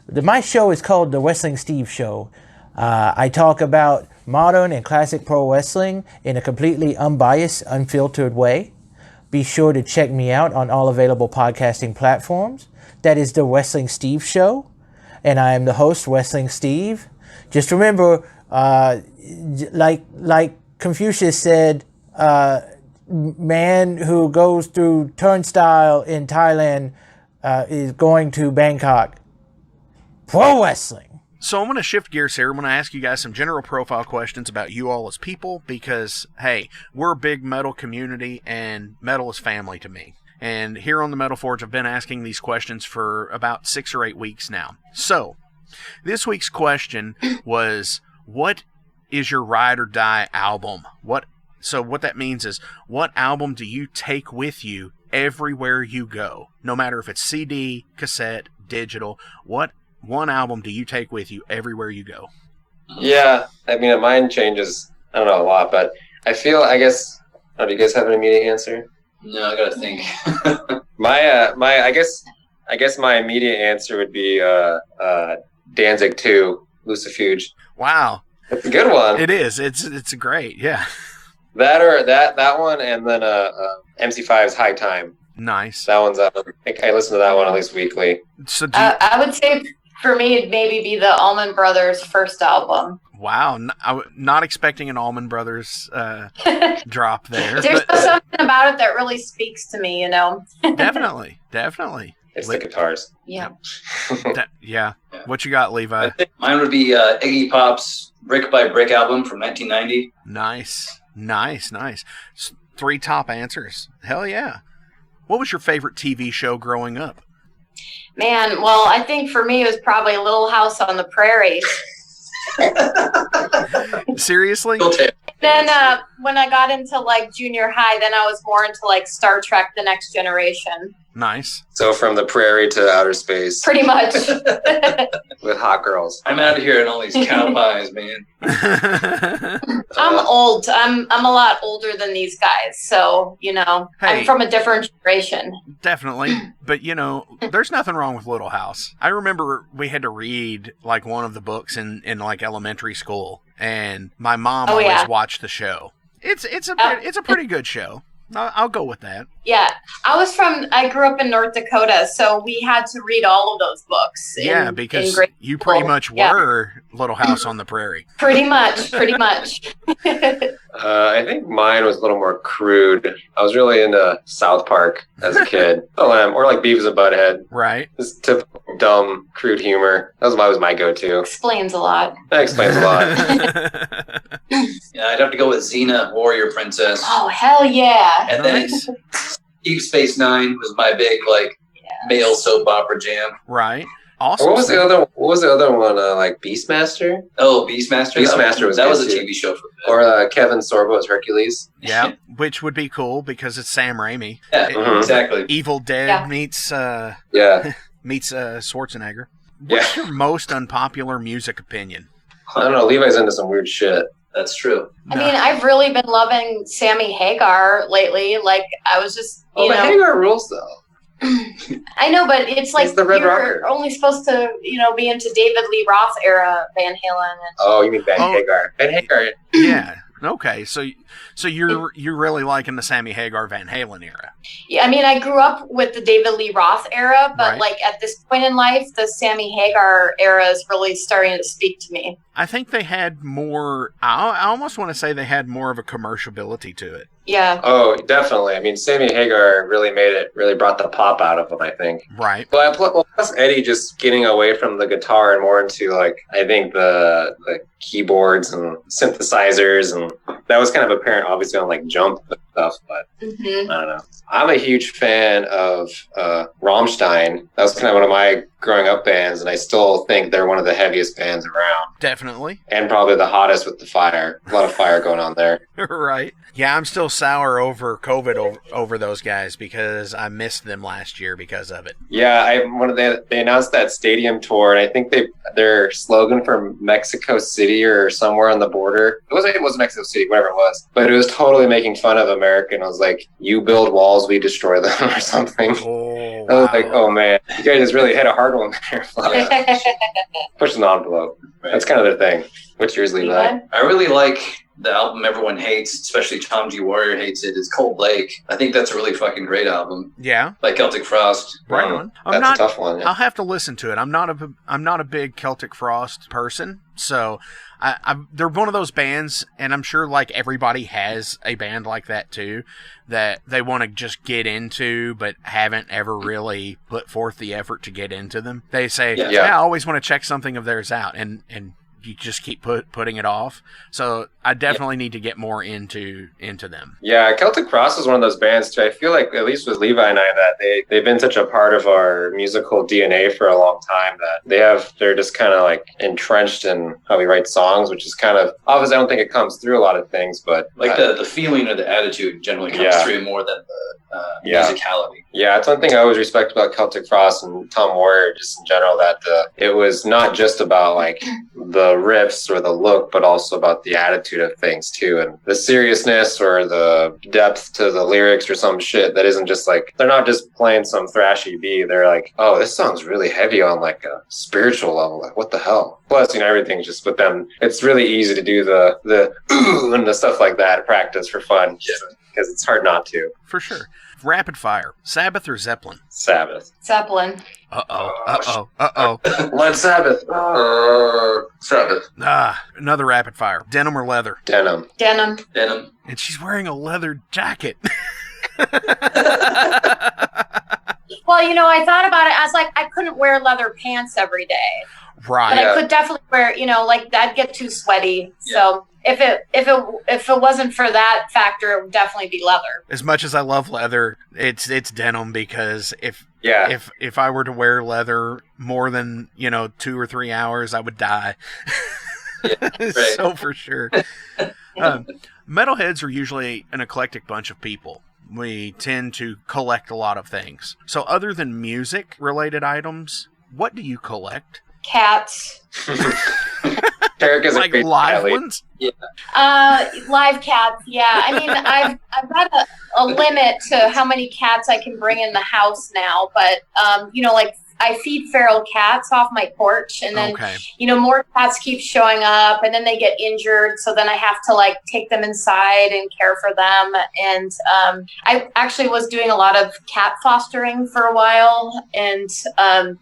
Speaker 7: My show is called the Wrestling Steve Show. I talk about modern and classic pro wrestling in a completely unbiased, unfiltered way. Be sure to check me out on all available podcasting platforms. That is the Wrestling Steve Show. And I am the host, Wrestling Steve. Just remember, like Confucius said, man who goes through turnstile in Thailand is going to Bangkok. Pro wrestling.
Speaker 2: So I'm going to shift gears here. I'm going to ask you guys some general profile questions about you all as people because, hey, we're a big metal community and metal is family to me. And here on the Metal Forge, I've been asking these questions for about 6 or 8 weeks now. So this week's question was, what is your ride or die album? So what that means is, what album do you take with you everywhere you go? No matter if it's CD, cassette, digital, what one album do you take with you everywhere you go?
Speaker 3: Yeah, mine changes, I don't know, a lot, but I guess, do you guys have an immediate answer?
Speaker 5: No, I gotta think.
Speaker 3: I guess my immediate answer would be Danzig 2, Lucifuge.
Speaker 2: Wow.
Speaker 3: It's a good one.
Speaker 2: It is. It's great. Yeah.
Speaker 3: That or that one, and then MC5's High Time.
Speaker 2: Nice.
Speaker 3: That one's I think I listen to that one at least weekly.
Speaker 2: So
Speaker 4: I would say for me it'd maybe be the Allman Brothers' first album.
Speaker 2: Wow, not expecting an Allman Brothers drop there.
Speaker 4: There's something about it that really speaks to me,
Speaker 2: Definitely.
Speaker 3: It's the guitars.
Speaker 4: Yeah.
Speaker 2: Yeah. What you got, Levi?
Speaker 5: I think mine would be Iggy Pop's Brick by Brick album from 1990.
Speaker 2: Nice. 3 top answers. Hell yeah. What was your favorite TV show growing up?
Speaker 4: Man, well, I think for me it was probably Little House on the Prairie.
Speaker 2: Seriously?
Speaker 4: Then when I got into like junior high, then I was more into like Star Trek: The Next Generation.
Speaker 2: Nice.
Speaker 3: So from the prairie to outer space.
Speaker 4: Pretty much.
Speaker 3: With hot girls.
Speaker 5: I'm out of here and all these cow pies, man.
Speaker 4: I'm old. I'm a lot older than these guys, so
Speaker 2: Hey.
Speaker 4: I'm from a different generation.
Speaker 2: Definitely. But there's nothing wrong with Little House. I remember we had to read like one of the books in like elementary school, and my mom always watched the show. It's a pretty good show. I'll go with that.
Speaker 4: Yeah. I grew up in North Dakota, so we had to read all of those books.
Speaker 2: Yeah, because you pretty much were Little House on the Prairie.
Speaker 4: Pretty much.
Speaker 3: I think mine was a little more crude. I was really into South Park as a kid. Or like Beavis and Butthead.
Speaker 2: Right.
Speaker 3: This typical dumb, crude humor. That was my go-to.
Speaker 4: Explains a lot.
Speaker 3: That explains a lot.
Speaker 5: Yeah, I'd have to go with Xena, Warrior Princess.
Speaker 4: Oh, hell yeah.
Speaker 5: And then Deep Space Nine was my big male soap opera jam.
Speaker 2: Right. Awesome.
Speaker 3: What was the other one? Like Beastmaster?
Speaker 5: Oh, Beastmaster.
Speaker 3: Beastmaster was
Speaker 5: a
Speaker 3: too.
Speaker 5: TV show for me.
Speaker 3: Or Kevin Sorbo's Hercules.
Speaker 2: Yeah, which would be cool because it's Sam Raimi.
Speaker 5: Yeah, exactly.
Speaker 2: Evil Dead meets meets Schwarzenegger. What's your most unpopular music opinion?
Speaker 3: I don't know. Levi's into some weird shit.
Speaker 5: That's true.
Speaker 4: I mean, I've really been loving Sammy Hagar lately. Like, I was just,
Speaker 3: but Hagar rules, though.
Speaker 4: I know, but it's like
Speaker 3: the Red
Speaker 4: you're
Speaker 3: Rocker.
Speaker 4: only supposed to, be into David Lee Roth era Van Halen.
Speaker 3: Oh, you mean Van Hagar? Van Hagar.
Speaker 2: Yeah. Okay. So you're really liking the Sammy Hagar Van Halen era.
Speaker 4: Yeah, I mean, I grew up with the David Lee Roth era, but
Speaker 2: Right.
Speaker 4: like at this point in life, the Sammy Hagar era is really starting to speak to me.
Speaker 2: I think they had more. I almost want to say they had more of a commercialability to it.
Speaker 4: Yeah.
Speaker 3: Oh, definitely. I mean, Sammy Hagar really brought the pop out of him, I think.
Speaker 2: Right.
Speaker 3: But plus Eddie just getting away from the guitar and more into I think the keyboards and synthesizers, and that was kind of apparent, obviously, on Jump and stuff. But I don't know. I'm a huge fan of Rammstein. That was kind of one of my growing up bands, and I still think they're one of the heaviest bands around.
Speaker 2: Definitely.
Speaker 3: And probably the hottest with the fire. A lot of fire going on there.
Speaker 2: Right. Yeah, I'm still sour over COVID over those guys because I missed them last year because of it.
Speaker 3: Yeah, they announced that stadium tour, and I think their slogan for Mexico City or somewhere on the border. It wasn't Mexico City, whatever it was, but it was totally making fun of America. And it was like, "You build walls, we destroy them," or something.
Speaker 2: Oh,
Speaker 3: I was like, "Oh man, you guys just really hit a hard one there." Pushing the envelope.
Speaker 5: Right.
Speaker 3: That's kind of their thing. What's yours, Levi?
Speaker 5: I really like the album everyone hates, especially Tom G. Warrior hates it, is Cold Lake. I think that's a really fucking great album.
Speaker 2: Yeah.
Speaker 5: By Celtic Frost.
Speaker 2: Right on.
Speaker 3: That's a tough one. Yeah.
Speaker 2: I'll have to listen to it. I'm not a big Celtic Frost person, so they're one of those bands, and I'm sure everybody has a band like that too, that they want to just get into, but haven't ever really put forth the effort to get into them. They say, I always want to check something of theirs out, and you just keep putting it off. So I definitely need to get more into them.
Speaker 3: Yeah, Celtic Frost is one of those bands too. I feel like, at least with Levi and I, that they've been such a part of our musical DNA for a long time that they're just kind of entrenched in how we write songs, which is kind of obviously I don't think it comes through a lot of things, but
Speaker 5: the feeling or the attitude generally comes through more than musicality.
Speaker 3: Yeah, it's one thing I always respect about Celtic Frost and Tom Warrior, just in general, that it was not just about like the riffs or the look, but also about the attitude of things too, and the seriousness or the depth to the lyrics or some shit that isn't just like, they're not just playing some thrashy beat. They're like, oh, this song's really heavy on like a spiritual level. Like, what the hell? Plus, everything's just with them. It's really easy to do the ooh and the stuff like that at practice for fun, because it's hard not to.
Speaker 2: For sure. Rapid fire. Sabbath or Zeppelin?
Speaker 3: Sabbath.
Speaker 4: Zeppelin.
Speaker 2: Uh-oh.
Speaker 3: Led Sabbath. Sabbath.
Speaker 2: Another rapid fire. Denim or leather?
Speaker 3: Denim.
Speaker 4: Denim.
Speaker 2: And she's wearing a leather jacket.
Speaker 4: Well, I thought about it. I was like, I couldn't wear leather pants every day.
Speaker 2: Right.
Speaker 4: But I could definitely wear, like I'd get too sweaty. Yeah. So if it wasn't for that factor, it would definitely be leather.
Speaker 2: As much as I love leather, it's denim, because if I were to wear leather more than 2 or 3 hours, I would die.
Speaker 5: Yeah, right.
Speaker 2: So for sure. Metalheads are usually an eclectic bunch of people. We tend to collect a lot of things. So other than music related items, what do you collect?
Speaker 4: Cats.
Speaker 3: Terrica's
Speaker 2: like live ones?
Speaker 5: Yeah.
Speaker 4: Live cats, yeah. I mean, I've got a limit to how many cats I can bring in the house now, but like I feed feral cats off my porch, and then more cats keep showing up, and then they get injured, so then I have to like take them inside and care for them. And I actually was doing a lot of cat fostering for a while, and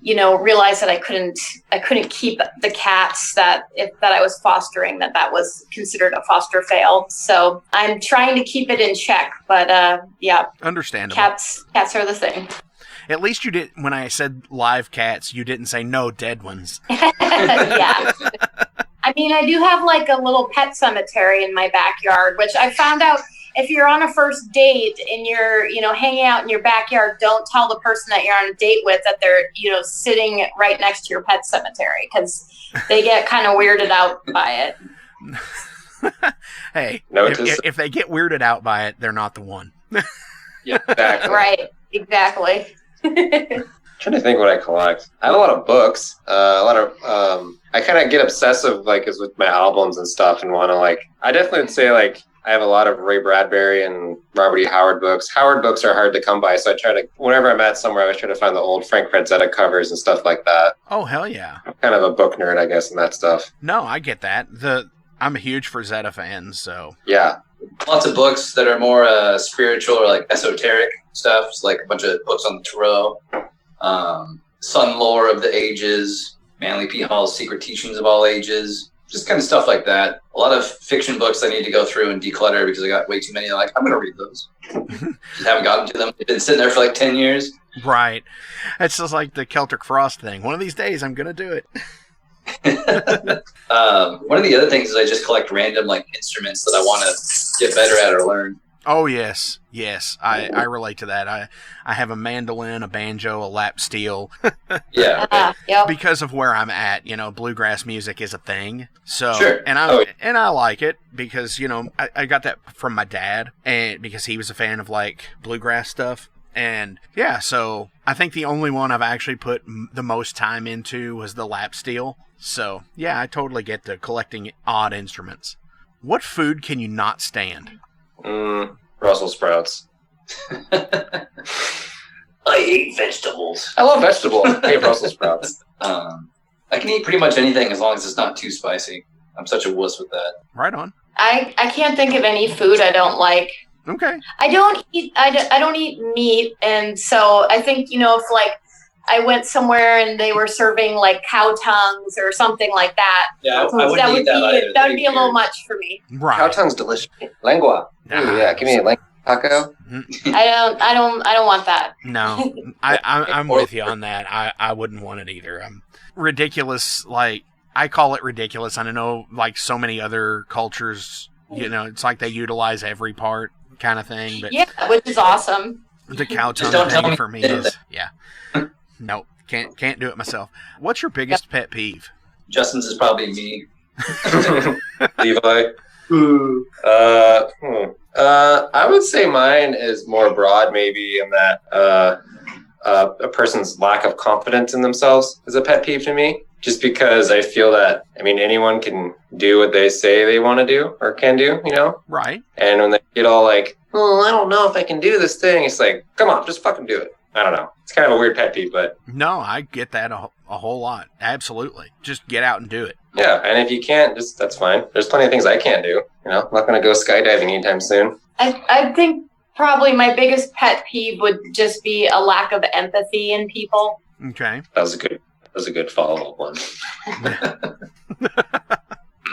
Speaker 4: realized that I couldn't keep the cats that I was fostering, that was considered a foster fail. So I'm trying to keep it in check, but yeah,
Speaker 2: understandable.
Speaker 4: Cats are the thing.
Speaker 2: At least you did. When I said live cats, you didn't say no dead ones.
Speaker 4: Yeah. I mean, I do have like a little pet cemetery in my backyard, which I found out if you're on a first date and you're, hanging out in your backyard, don't tell the person that you're on a date with that they're, sitting right next to your pet cemetery, because they get kind of weirded out by it.
Speaker 2: Hey, if they get weirded out by it, they're not the one.
Speaker 3: Yeah, exactly.
Speaker 4: Right, exactly.
Speaker 3: I'm trying to think what I collect. I have a lot of books. I kind of get obsessive, like, as with my albums and stuff, and want to I definitely would say I have a lot of Ray Bradbury and Robert E. Howard books. Howard books are hard to come by, so I try to, whenever I'm at somewhere, I always try to find the old Frank Frazetta covers and stuff like that.
Speaker 2: Oh, hell yeah.
Speaker 3: I'm kind of a book nerd, I guess, in that stuff.
Speaker 2: No, I get that. I'm a huge Frazetta fan, so.
Speaker 3: Yeah.
Speaker 5: Lots of books that are more spiritual or like esoteric stuff. It's like a bunch of books on the tarot, sun lore of the ages, Manly P. Hall's Secret Teachings of All Ages, just kind of stuff like that. A lot of fiction books I need to go through and declutter because I got way too many. I'm going to read those. Just haven't gotten to them. They've been sitting there for like 10 years.
Speaker 2: Right. It's just like the Celtic Frost thing. One of these days I'm going to do it.
Speaker 5: One of the other things is I just collect random instruments that I want to get better at or learn.
Speaker 2: Oh yes, I relate to that. I have a mandolin, a banjo, a lap steel.
Speaker 5: Yeah,
Speaker 4: yep.
Speaker 2: Because of where I'm at, bluegrass music is a thing. So
Speaker 5: sure.
Speaker 2: and I like it because I got that from my dad, and because he was a fan of bluegrass stuff. And yeah, so I think the only one I've actually put the most time into was the lap steel. So yeah, I totally get the collecting odd instruments. What food can you not stand?
Speaker 3: Brussels sprouts.
Speaker 5: I hate vegetables.
Speaker 3: I love vegetables. I hate Brussels sprouts.
Speaker 5: I can eat pretty much anything as long as it's not too spicy. I'm such a wuss with that.
Speaker 2: Right on.
Speaker 4: I can't think of any food I don't like.
Speaker 2: Okay.
Speaker 4: I don't eat meat, and so I think if I went somewhere and they were serving cow tongues or something like that.
Speaker 5: Yeah, I wouldn't eat that either.
Speaker 4: That would be a little much for me.
Speaker 2: Right.
Speaker 3: Cow tongue's delicious. Lengua. Ooh, yeah, give me a lengua taco.
Speaker 4: I don't want that.
Speaker 2: No, I'm with you on that. I wouldn't want it either. Ridiculous. I call it ridiculous. I know so many other cultures, it's like they utilize every part kind of thing. But
Speaker 4: yeah, which is awesome.
Speaker 2: The cow tongue thing for me is, yeah. Nope, can't do it myself. What's your biggest pet peeve?
Speaker 5: Justin's is probably me.
Speaker 3: Levi. I would say mine is more broad, maybe, in that a person's lack of confidence in themselves is a pet peeve to me. Just because I feel that, I mean, anyone can do what they say they want to do or can do, you know?
Speaker 2: Right.
Speaker 3: And when they get all like, oh, I don't know if I can do this thing, it's like, come on, just fucking do it. I don't know. It's kind of a weird pet peeve, but...
Speaker 2: No, I get that a whole lot. Absolutely. Just get out and do it.
Speaker 3: Yeah, and if you can't, just that's fine. There's plenty of things I can't do. You know, I'm not going to go skydiving anytime soon.
Speaker 4: I think probably my biggest pet peeve would just be a lack of empathy in people.
Speaker 2: Okay.
Speaker 3: That was a good follow-up one.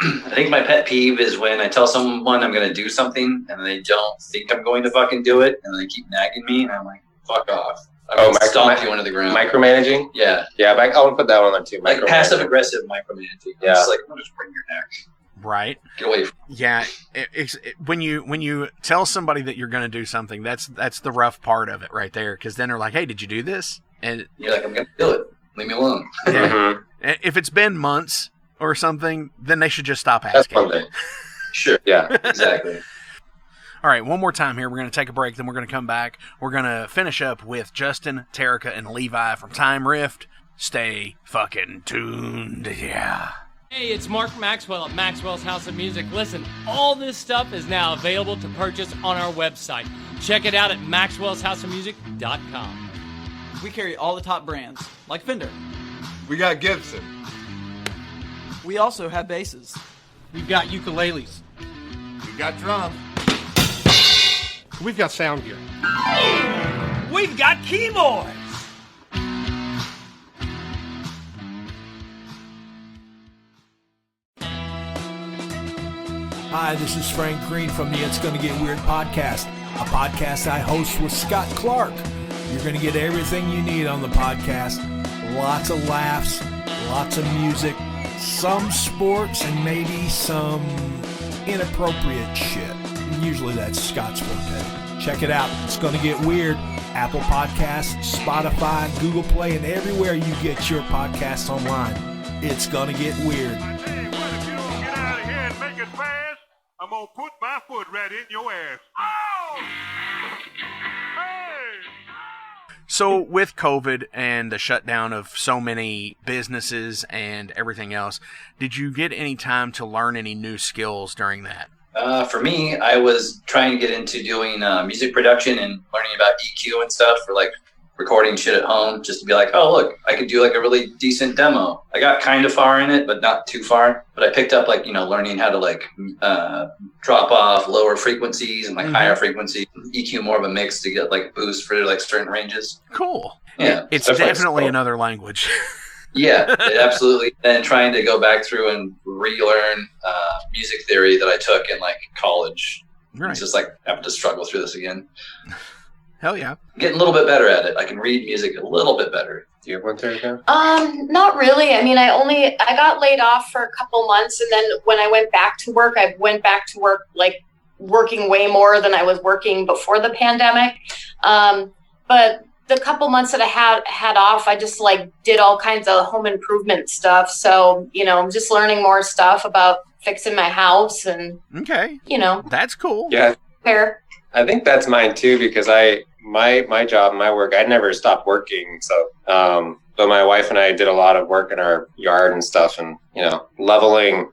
Speaker 5: I think my pet peeve is when I tell someone I'm going to do something and they don't think I'm going to fucking do it, and they keep nagging me, and I'm like, fuck off. I'm stomp you into the ground.
Speaker 3: Micromanaging?
Speaker 5: Yeah.
Speaker 3: Yeah, but I would put that one on too.
Speaker 5: Like passive-aggressive micromanaging.
Speaker 3: Yeah.
Speaker 5: It's like, I'll just bring your neck.
Speaker 2: Right.
Speaker 5: Get away from me.
Speaker 2: Yeah. When you tell somebody that you're going to do something, that's the rough part of it right there, because then they're like, hey, did you do this? And
Speaker 5: you're like, I'm going to do it. Leave me alone.
Speaker 3: Mm-hmm.
Speaker 2: If it's been months or something, then they should just stop
Speaker 3: That's
Speaker 2: asking.
Speaker 3: one thing.
Speaker 5: Sure.
Speaker 3: Yeah.
Speaker 5: Exactly.
Speaker 2: All right, one more time here. We're going to take a break, then we're going to come back. We're going to finish up with Justin, Terrica, and Levi from Time Rift. Stay fucking tuned. Yeah.
Speaker 8: Hey, it's Mark Maxwell at Maxwell's House of Music. Listen, all this stuff is now available to purchase on our website. Check it out at maxwellshouseofmusic.com.
Speaker 9: We carry all the top brands, like Fender.
Speaker 10: We got Gibson.
Speaker 9: We also have basses.
Speaker 8: We've got ukuleles.
Speaker 10: We got drums.
Speaker 8: We've got sound gear.
Speaker 9: We've got keyboards.
Speaker 11: Hi, this is Frank Green from the It's Gonna Get Weird podcast, a podcast I host with Scott Clark. You're going to get everything you need on the podcast. Lots of laughs, lots of music, some sports, and maybe some inappropriate shit. Usually that's Scott's forte. Check it out. It's going to get weird. Apple Podcasts, Spotify, Google Play, and everywhere you get your podcasts online. It's going to get weird.
Speaker 10: I tell you what, if you don't get out of here and make it fast, I'm going to put my foot right in your ass. Oh! Hey!
Speaker 2: So with COVID and the shutdown of so many businesses and everything else, did you get any time to learn any new skills during that?
Speaker 5: For me, I was trying to get into doing music production and learning about EQ and stuff for like recording shit at home, just to be like, oh, look, I could do like a really decent demo. I got kind of far in it, but not too far. But I picked up like, you know, learning how to like drop off lower frequencies and like higher frequencies, EQ more of a mix to get like boost for like certain ranges.
Speaker 2: Cool.
Speaker 5: Yeah.
Speaker 2: It's definitely another language.
Speaker 5: Yeah, absolutely. And trying to go back through and relearn music theory that I took in like college.
Speaker 2: Right.
Speaker 5: It's just like having to struggle through this again.
Speaker 2: Hell yeah.
Speaker 5: Getting a little bit better at it. I can read music a little bit better.
Speaker 3: Do you have one, Terrica?
Speaker 4: Not really. I mean, I got laid off for a couple months, and then when I went back to work, like working way more than I was working before the pandemic. But the couple months that I had off, I just like did all kinds of home improvement stuff. So, you know, I'm just learning more stuff about fixing my house and,
Speaker 2: okay,
Speaker 4: you know,
Speaker 2: that's cool.
Speaker 3: Yeah.
Speaker 4: Fair.
Speaker 3: I think that's mine too, because my job, my work, I never stopped working. So, but my wife and I did a lot of work in our yard and stuff, and, you know, leveling,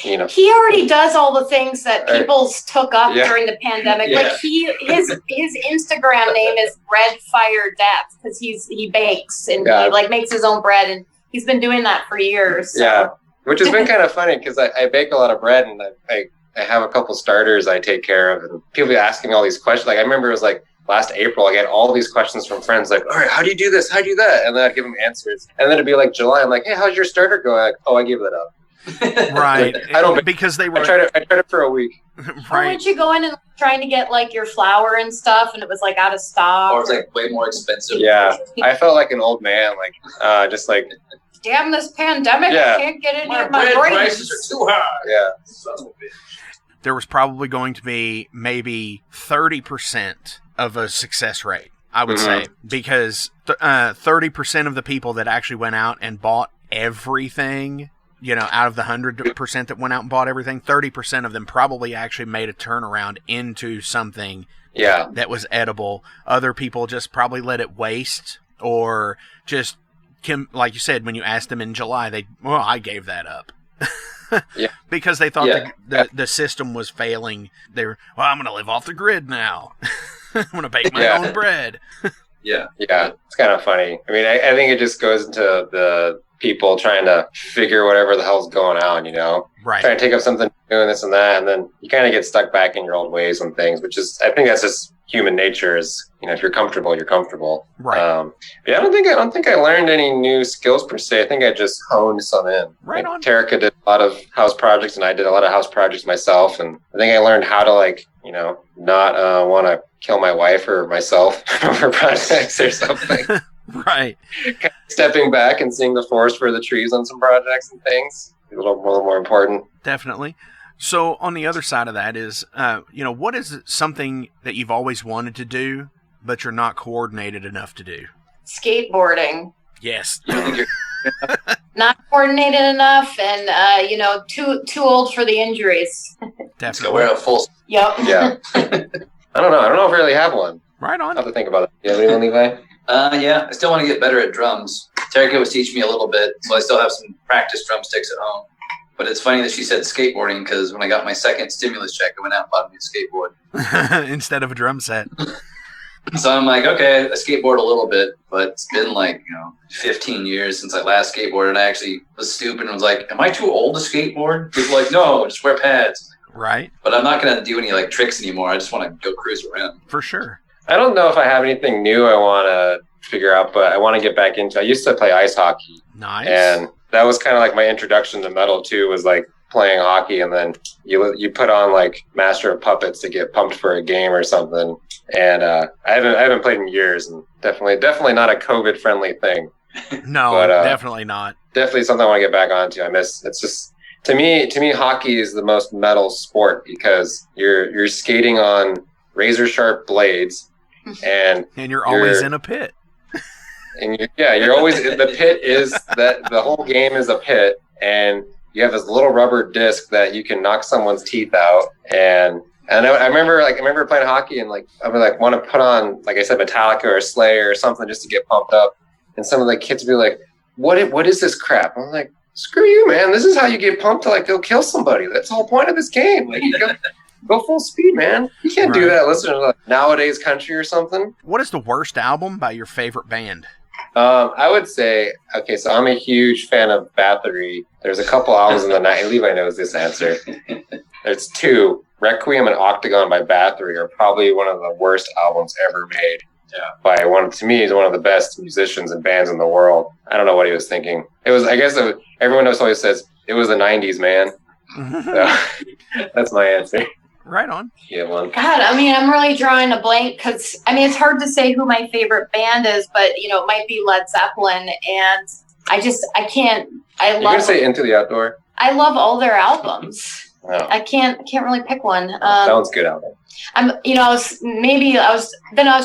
Speaker 3: you know.
Speaker 4: He already does all the things that people took up during the pandemic.
Speaker 3: Yeah.
Speaker 4: Like his Instagram name is Bread Fire Death, because he bakes and he like makes his own bread, and he's been doing that for years. So.
Speaker 3: Yeah, which has been kind of funny, because I bake a lot of bread, and I have a couple starters I take care of, and people asking all these questions. Like I remember it was like last April, I get all these questions from friends like, all right, how do you do this? How do you do that? And then I'd give them answers. And then it'd be like July, I'm like, hey, how's your starter going? Like, oh, I gave that up.
Speaker 2: Right.
Speaker 3: Like, I don't,
Speaker 2: because they were.
Speaker 3: I tried it for a week.
Speaker 4: Right. Weren't you going and trying to get like your flour and stuff, and it was like out of stock?
Speaker 5: Or it's like way more expensive.
Speaker 3: Yeah. I felt like an old man, like just like,
Speaker 4: damn this pandemic, I can't get any of my
Speaker 5: bread prices are too high.
Speaker 3: Yeah.
Speaker 5: Son of a bitch.
Speaker 2: There was probably going to be maybe 30% of a success rate, I would say, because 30% of the people that actually went out and bought everything out of the 100% that went out and bought everything, 30% of them probably actually made a turnaround into something that was edible. Other people just probably let it waste, or just, like you said, when you asked them in July, I gave that up. Because they thought the system was failing. I'm going to live off the grid now. I'm going to bake my own bread.
Speaker 3: Yeah, it's kind of funny. I mean, I think it just goes into the people trying to figure whatever the hell's going on,
Speaker 2: right?
Speaker 3: Trying to take up something, doing this and that, and then you kind of get stuck back in your old ways and things, which is, I think that's just human nature. Is if you're comfortable, you're comfortable,
Speaker 2: right?
Speaker 3: But I don't think I learned any new skills per se. I think I just honed some in.
Speaker 2: Right on.
Speaker 3: Terrica did a lot of house projects, and I did a lot of house projects myself, and I think I learned how to not want to kill my wife or myself for projects or something.
Speaker 2: Right.
Speaker 3: Stepping back and seeing the forest for the trees on some projects and things. A little more important.
Speaker 2: Definitely. So on the other side of that is, what is something that you've always wanted to do, but you're not coordinated enough to do?
Speaker 4: Skateboarding.
Speaker 2: Yes.
Speaker 4: Not coordinated enough, and too old for the injuries.
Speaker 2: Definitely.
Speaker 5: Wear a full.
Speaker 4: Yep.
Speaker 3: Yeah. I don't know if I really have one.
Speaker 2: Right on.
Speaker 3: I'll have to think about it. You have anyone, Levi?
Speaker 5: Yeah, I still want to get better at drums. Terrica was teaching me a little bit, so I still have some practice drumsticks at home. But it's funny that she said skateboarding, because when I got my second stimulus check, I went out and bought me a skateboard.
Speaker 2: Instead of a drum set.
Speaker 5: So I'm like, okay, I skateboard a little bit, but it's been 15 years since I last skateboarded. And I actually was stupid and was like, am I too old to skateboard? People were like, no, just wear pads.
Speaker 2: Right.
Speaker 5: But I'm not going to do any tricks anymore. I just want to go cruise around.
Speaker 2: For sure.
Speaker 3: I don't know if I have anything new I want to figure out, but I want to get back into. I used to play ice hockey.
Speaker 2: Nice.
Speaker 3: And that was kind of like my introduction to metal too. Was playing hockey, and then you put on Master of Puppets to get pumped for a game or something. And I haven't played in years, and definitely not a COVID friendly thing.
Speaker 2: No, but, definitely not.
Speaker 3: Definitely something I want to get back onto. I miss. It's just to me, hockey is the most metal sport because you're skating on razor sharp blades, and
Speaker 2: you're always in a pit.
Speaker 3: And you're always the pit is that the whole game is a pit, and you have this little rubber disc that you can knock someone's teeth out. And I remember playing hockey, and I would want to put on, like I said, Metallica or Slayer or something just to get pumped up. And some of the kids would be like, "What is this crap?" I'm like, "Screw you, man! This is how you get pumped to go kill somebody. That's the whole point of this game. Go full speed, man. You can't do that. Listen to nowadays country or something."
Speaker 2: What is the worst album by your favorite band?
Speaker 3: I would say, okay, so I'm a huge fan of Bathory. There's a couple albums in the night. Levi knows this answer. There's two. Requiem and Octagon by Bathory are probably one of the worst albums ever made. Yeah. To me, he's one of the best musicians and bands in the world. I don't know what he was thinking. Everyone always says, it was the 90s, man. So, that's my answer.
Speaker 2: Right on.
Speaker 3: You have one?
Speaker 4: God, I'm really drawing a blank because, it's hard to say who my favorite band is, but, it might be Led Zeppelin. And I can't.
Speaker 3: You're going to say Into the Outdoor?
Speaker 4: I love all their albums.
Speaker 3: Oh.
Speaker 4: I can't really pick one.
Speaker 3: That one's a good album.
Speaker 4: I was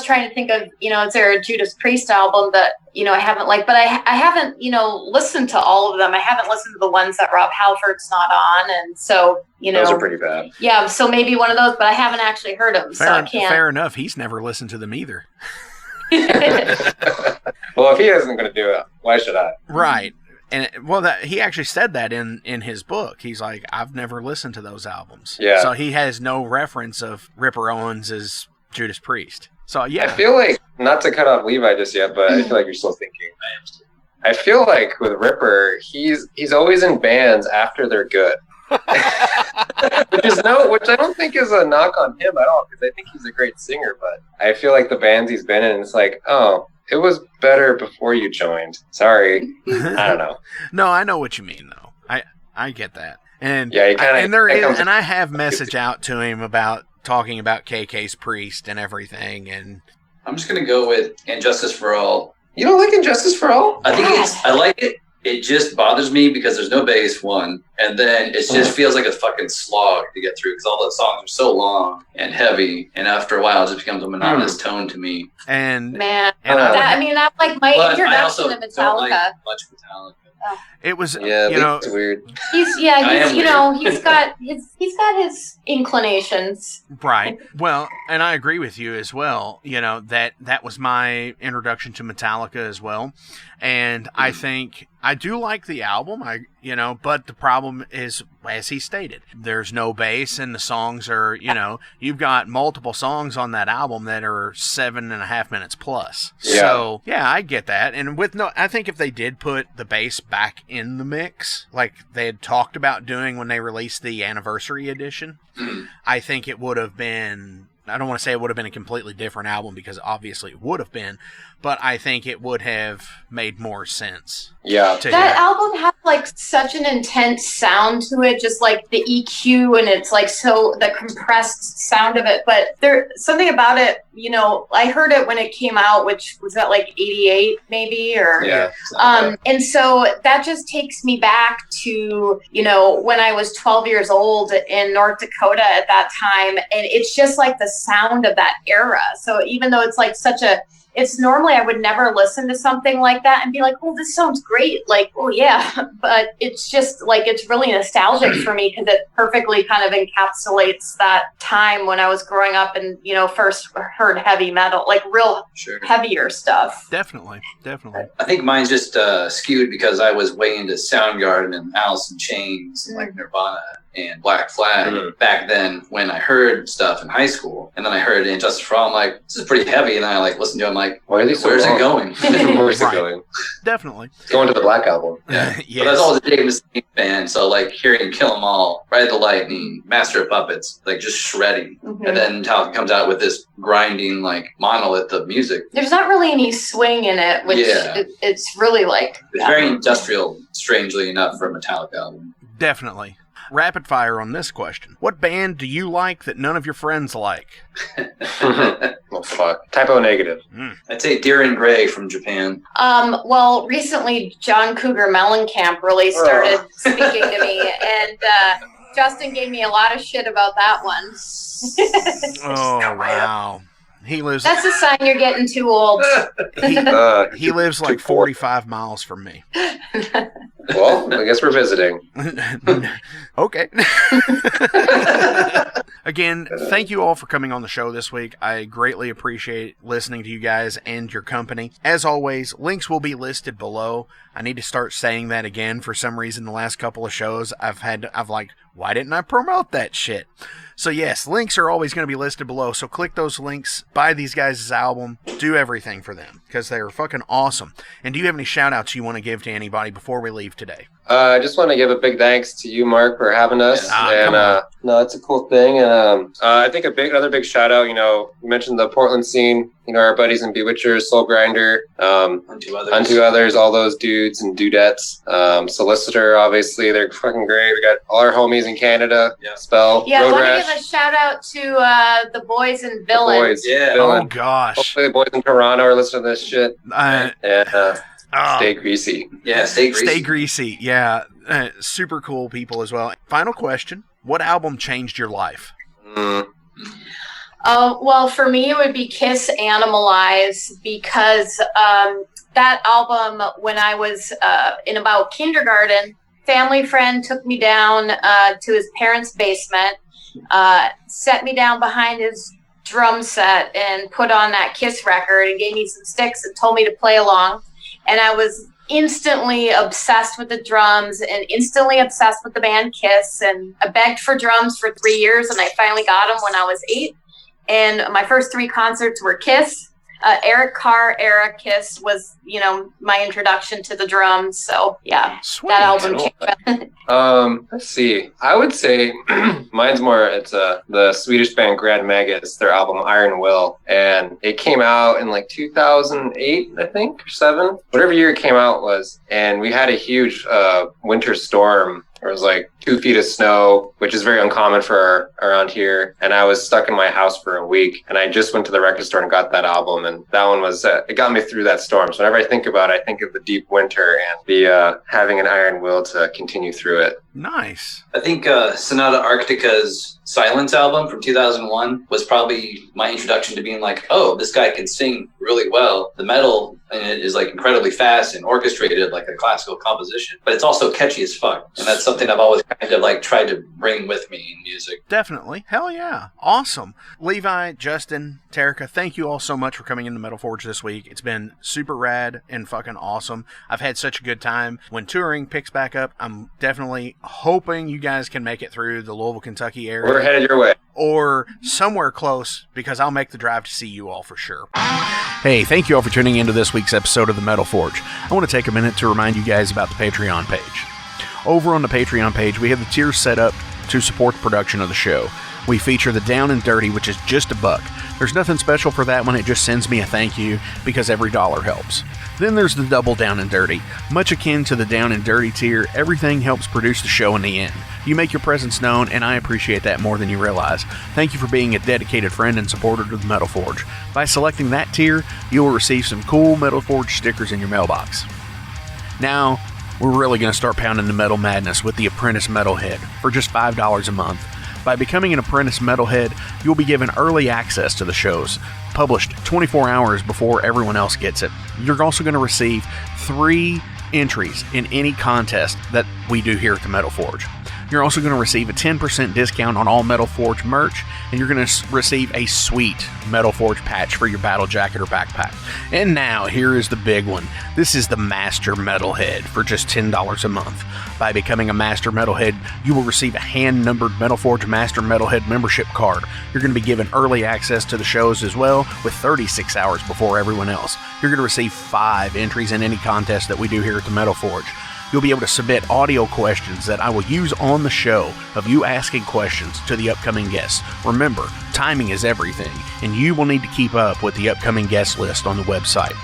Speaker 4: trying to think of, is there a Judas Priest album that, I haven't liked, but I haven't, listened to all of them. I haven't listened to the ones that Rob Halford's not on. And so,
Speaker 3: those are pretty bad.
Speaker 4: Yeah. So maybe one of those, but I haven't actually heard them. So I can't.
Speaker 2: Fair enough. He's never listened to them either.
Speaker 3: Well, if he isn't going to do it, why should I?
Speaker 2: Right. And he actually said that in his book. He's like, I've never listened to those albums. Yeah. So he has no reference of Ripper Owens as Judas Priest. So yeah.
Speaker 3: I feel like, not to cut off Levi just yet, but I feel like you're still thinking. I feel like with Ripper, he's always in bands after they're good. which I don't think is a knock on him at all, because I think he's a great singer, but I feel like the bands he's been in, it's like, oh, it was better before you joined. Sorry. I don't know.
Speaker 2: No, I know what you mean, though. I get that. And
Speaker 3: yeah,
Speaker 2: and I have message out to him about talking about KK's Priest and everything. And
Speaker 5: I'm just going to go with Injustice for All.
Speaker 3: You don't like Injustice for All?
Speaker 5: I like it. It just bothers me because there's no bass, one. And then it just feels like a fucking slog to get through because all the songs are so long and heavy. And after a while, it just becomes a monotonous tone to me.
Speaker 2: And
Speaker 4: man, that's like my introduction to Metallica.
Speaker 5: Don't like much Metallica.
Speaker 2: It was,
Speaker 3: Yeah,
Speaker 2: you know,
Speaker 3: it's weird.
Speaker 4: He's got his inclinations.
Speaker 2: right. Well, and I agree with you as well. You know, that was my introduction to Metallica as well. And I think I do like the album, but the problem is, as he stated, there's no bass, and the songs are, you've got multiple songs on that album that are 7.5 minutes plus.
Speaker 3: Yeah.
Speaker 2: So, yeah, I get that. And I think if they did put the bass back in the mix, like they had talked about doing when they released the anniversary edition, I think it would have been, I don't want to say it would have been a completely different album, because obviously it would have been, but I think it would have made more sense.
Speaker 3: Yeah.
Speaker 4: That album has like such an intense sound to it, just like the EQ, and it's like the compressed sound of it. But there's something about it, I heard it when it came out, which was that like 88 maybe, or
Speaker 3: Yeah.
Speaker 4: And so that just takes me back to, when I was 12 years old in North Dakota at that time, and it's just like the sound of that era. So even though it's like it's normally I would never listen to something like that and be like, oh, this sounds great. Like, oh yeah. But it's just like, it's really nostalgic for me, because it perfectly kind of encapsulates that time when I was growing up and, first heard heavy metal, like real heavier stuff.
Speaker 2: Definitely.
Speaker 5: I think mine's just skewed because I was way into Soundgarden and Alice in Chains, and like Nirvana and Black Flag back then when I heard stuff in high school. And then I heard Injustice for All. I'm like, this is pretty heavy. And then I listened to it. I'm like,
Speaker 3: why are they so
Speaker 5: where's
Speaker 3: long?
Speaker 5: it going?
Speaker 3: Where's it going?
Speaker 2: Definitely.
Speaker 3: It's going to the Black Album.
Speaker 5: Yeah.
Speaker 2: Yes.
Speaker 5: But that's always a James fan. So hearing Kill 'Em All, Ride the Lightning, Master of Puppets, just shredding. And then Metallica comes out with this grinding monolith of music.
Speaker 4: There's not really any swing in it, which it's really like...
Speaker 5: It's very industrial, strangely enough, for a Metallica album.
Speaker 2: Definitely. Rapid fire on this question. What band do you like that none of your friends like?
Speaker 3: Oh, fuck. Typo negative.
Speaker 5: I'd say Deer and Grey from Japan.
Speaker 4: Well, recently John Cougar Mellencamp really started speaking to me, and Justin gave me a lot of shit about that one.
Speaker 2: Oh, wow. He lives...
Speaker 4: That's a sign you're getting too old.
Speaker 2: He lives like 45 miles from me.
Speaker 3: Well, I guess we're visiting.
Speaker 2: Okay. Again, thank you all for coming on the show this week. I greatly appreciate listening to you guys and your company. As always, links will be listed below. I need to start saying that again. For some reason, the last couple of shows, I've like, why didn't I promote that shit? So yes, links are always going to be listed below. So click those links, buy these guys' album, do everything for them, because they're fucking awesome. And do you have any shout outs you want to give to anybody before we leave today?
Speaker 3: I just want to give a big thanks to you, Mark, for having us. No, it's a cool thing. And I think another big shout out, you mentioned the Portland scene, our buddies in Bewitchers, Soul Grinder, Unto Others, all those dudes and dudettes. Solicitor, obviously, they're fucking great. We got all our homies in Canada. Spell.
Speaker 4: Yeah, I
Speaker 3: Road
Speaker 4: want
Speaker 3: Rash.
Speaker 4: to give a shout out to the boys and Villain.
Speaker 3: The boys,
Speaker 2: Oh, gosh.
Speaker 3: Hopefully the boys in Toronto are listening to this shit. Stay greasy.
Speaker 5: Yeah, stay greasy.
Speaker 2: Stay greasy, yeah. Super cool people as well. Final question. What album changed your life?
Speaker 4: Well, for me, it would be Kiss Animalize, because that album, when I was in about kindergarten, family friend took me down to his parents' basement, set me down behind his drum set and put on that Kiss record and gave me some sticks and told me to play along. And I was instantly obsessed with the drums and instantly obsessed with the band Kiss. And I begged for drums for 3 years, and I finally got them when I was 8. And my first 3 concerts were Kiss. Eric Carr era Kiss was, my introduction to the drums. So yeah,
Speaker 2: Sweet.
Speaker 4: That album changed.
Speaker 3: Let's see. I would say mine's more. It's the Swedish band Grand Magus, their album Iron Will, and it came out in like 2008, I think, or 7, whatever year it came out was. And we had a huge winter storm. There was like 2 feet of snow, which is very uncommon for around here. And I was stuck in my house for a week. And I just went to the record store and got that album. And that one was, it got me through that storm. So whenever I think about it, I think of the deep winter and the having an iron will to continue through it.
Speaker 2: Nice.
Speaker 5: I think Sonata Arctica's Silence album from 2001 was probably my introduction to being like, oh, this guy can sing really well. The metal in it is like incredibly fast and orchestrated like a classical composition, but it's also catchy as fuck. And that's something I've always kind of like tried to bring with me in music.
Speaker 2: Definitely. Hell yeah. Awesome. Levi, Justin, Terrica, thank you all so much for coming into Metal Forge this week. It's been super rad and fucking awesome. I've had such a good time. When touring picks back up, I'm definitely hoping you guys can make it through the Louisville, Kentucky area.
Speaker 3: We're headed your way.
Speaker 2: Or somewhere close, because I'll make the drive to see you all for sure. Hey, thank you all for tuning into this week's episode of The Metal Forge. I want to take a minute to remind you guys about the Patreon page. Over on the Patreon page, we have the tiers set up to support the production of the show. We feature the Down and Dirty, which is just $1. There's nothing special for that one, it just sends me a thank you, because every dollar helps. Then there's the Double Down and Dirty. Much akin to the Down and Dirty tier, everything helps produce the show in the end. You make your presence known, and I appreciate that more than you realize. Thank you for being a dedicated friend and supporter of the Metal Forge. By selecting that tier, you will receive some cool Metal Forge stickers in your mailbox. Now, we're really going to start pounding the metal madness with the Apprentice Metalhead for just $5 a month. By becoming an Apprentice Metalhead, you'll be given early access to the shows, published 24 hours before everyone else gets it. You're also going to receive 3 entries in any contest that we do here at the Metal Forge. You're also going to receive a 10% discount on all Metal Forge merch, and you're going to receive a sweet Metal Forge patch for your battle jacket or backpack. And now, here is the big one. This is the Master Metalhead for just $10 a month. By becoming a Master Metalhead, you will receive a hand-numbered Metal Forge Master Metalhead membership card. You're going to be given early access to the shows as well, with 36 hours before everyone else. You're going to receive 5 entries in any contest that we do here at the Metal Forge. You'll be able to submit audio questions that I will use on the show of you asking questions to the upcoming guests. Remember, timing is everything, and you will need to keep up with the upcoming guest list on the website.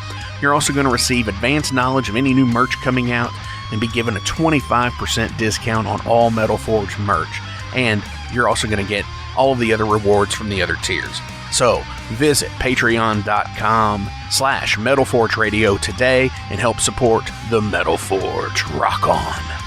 Speaker 2: You're also going to receive advanced knowledge of any new merch coming out and be given a 25% discount on all Metal Forge merch. And you're also going to get all of the other rewards from the other tiers. So visit patreon.com/Metal Forge Radio today and help support the Metal Forge. Rock on.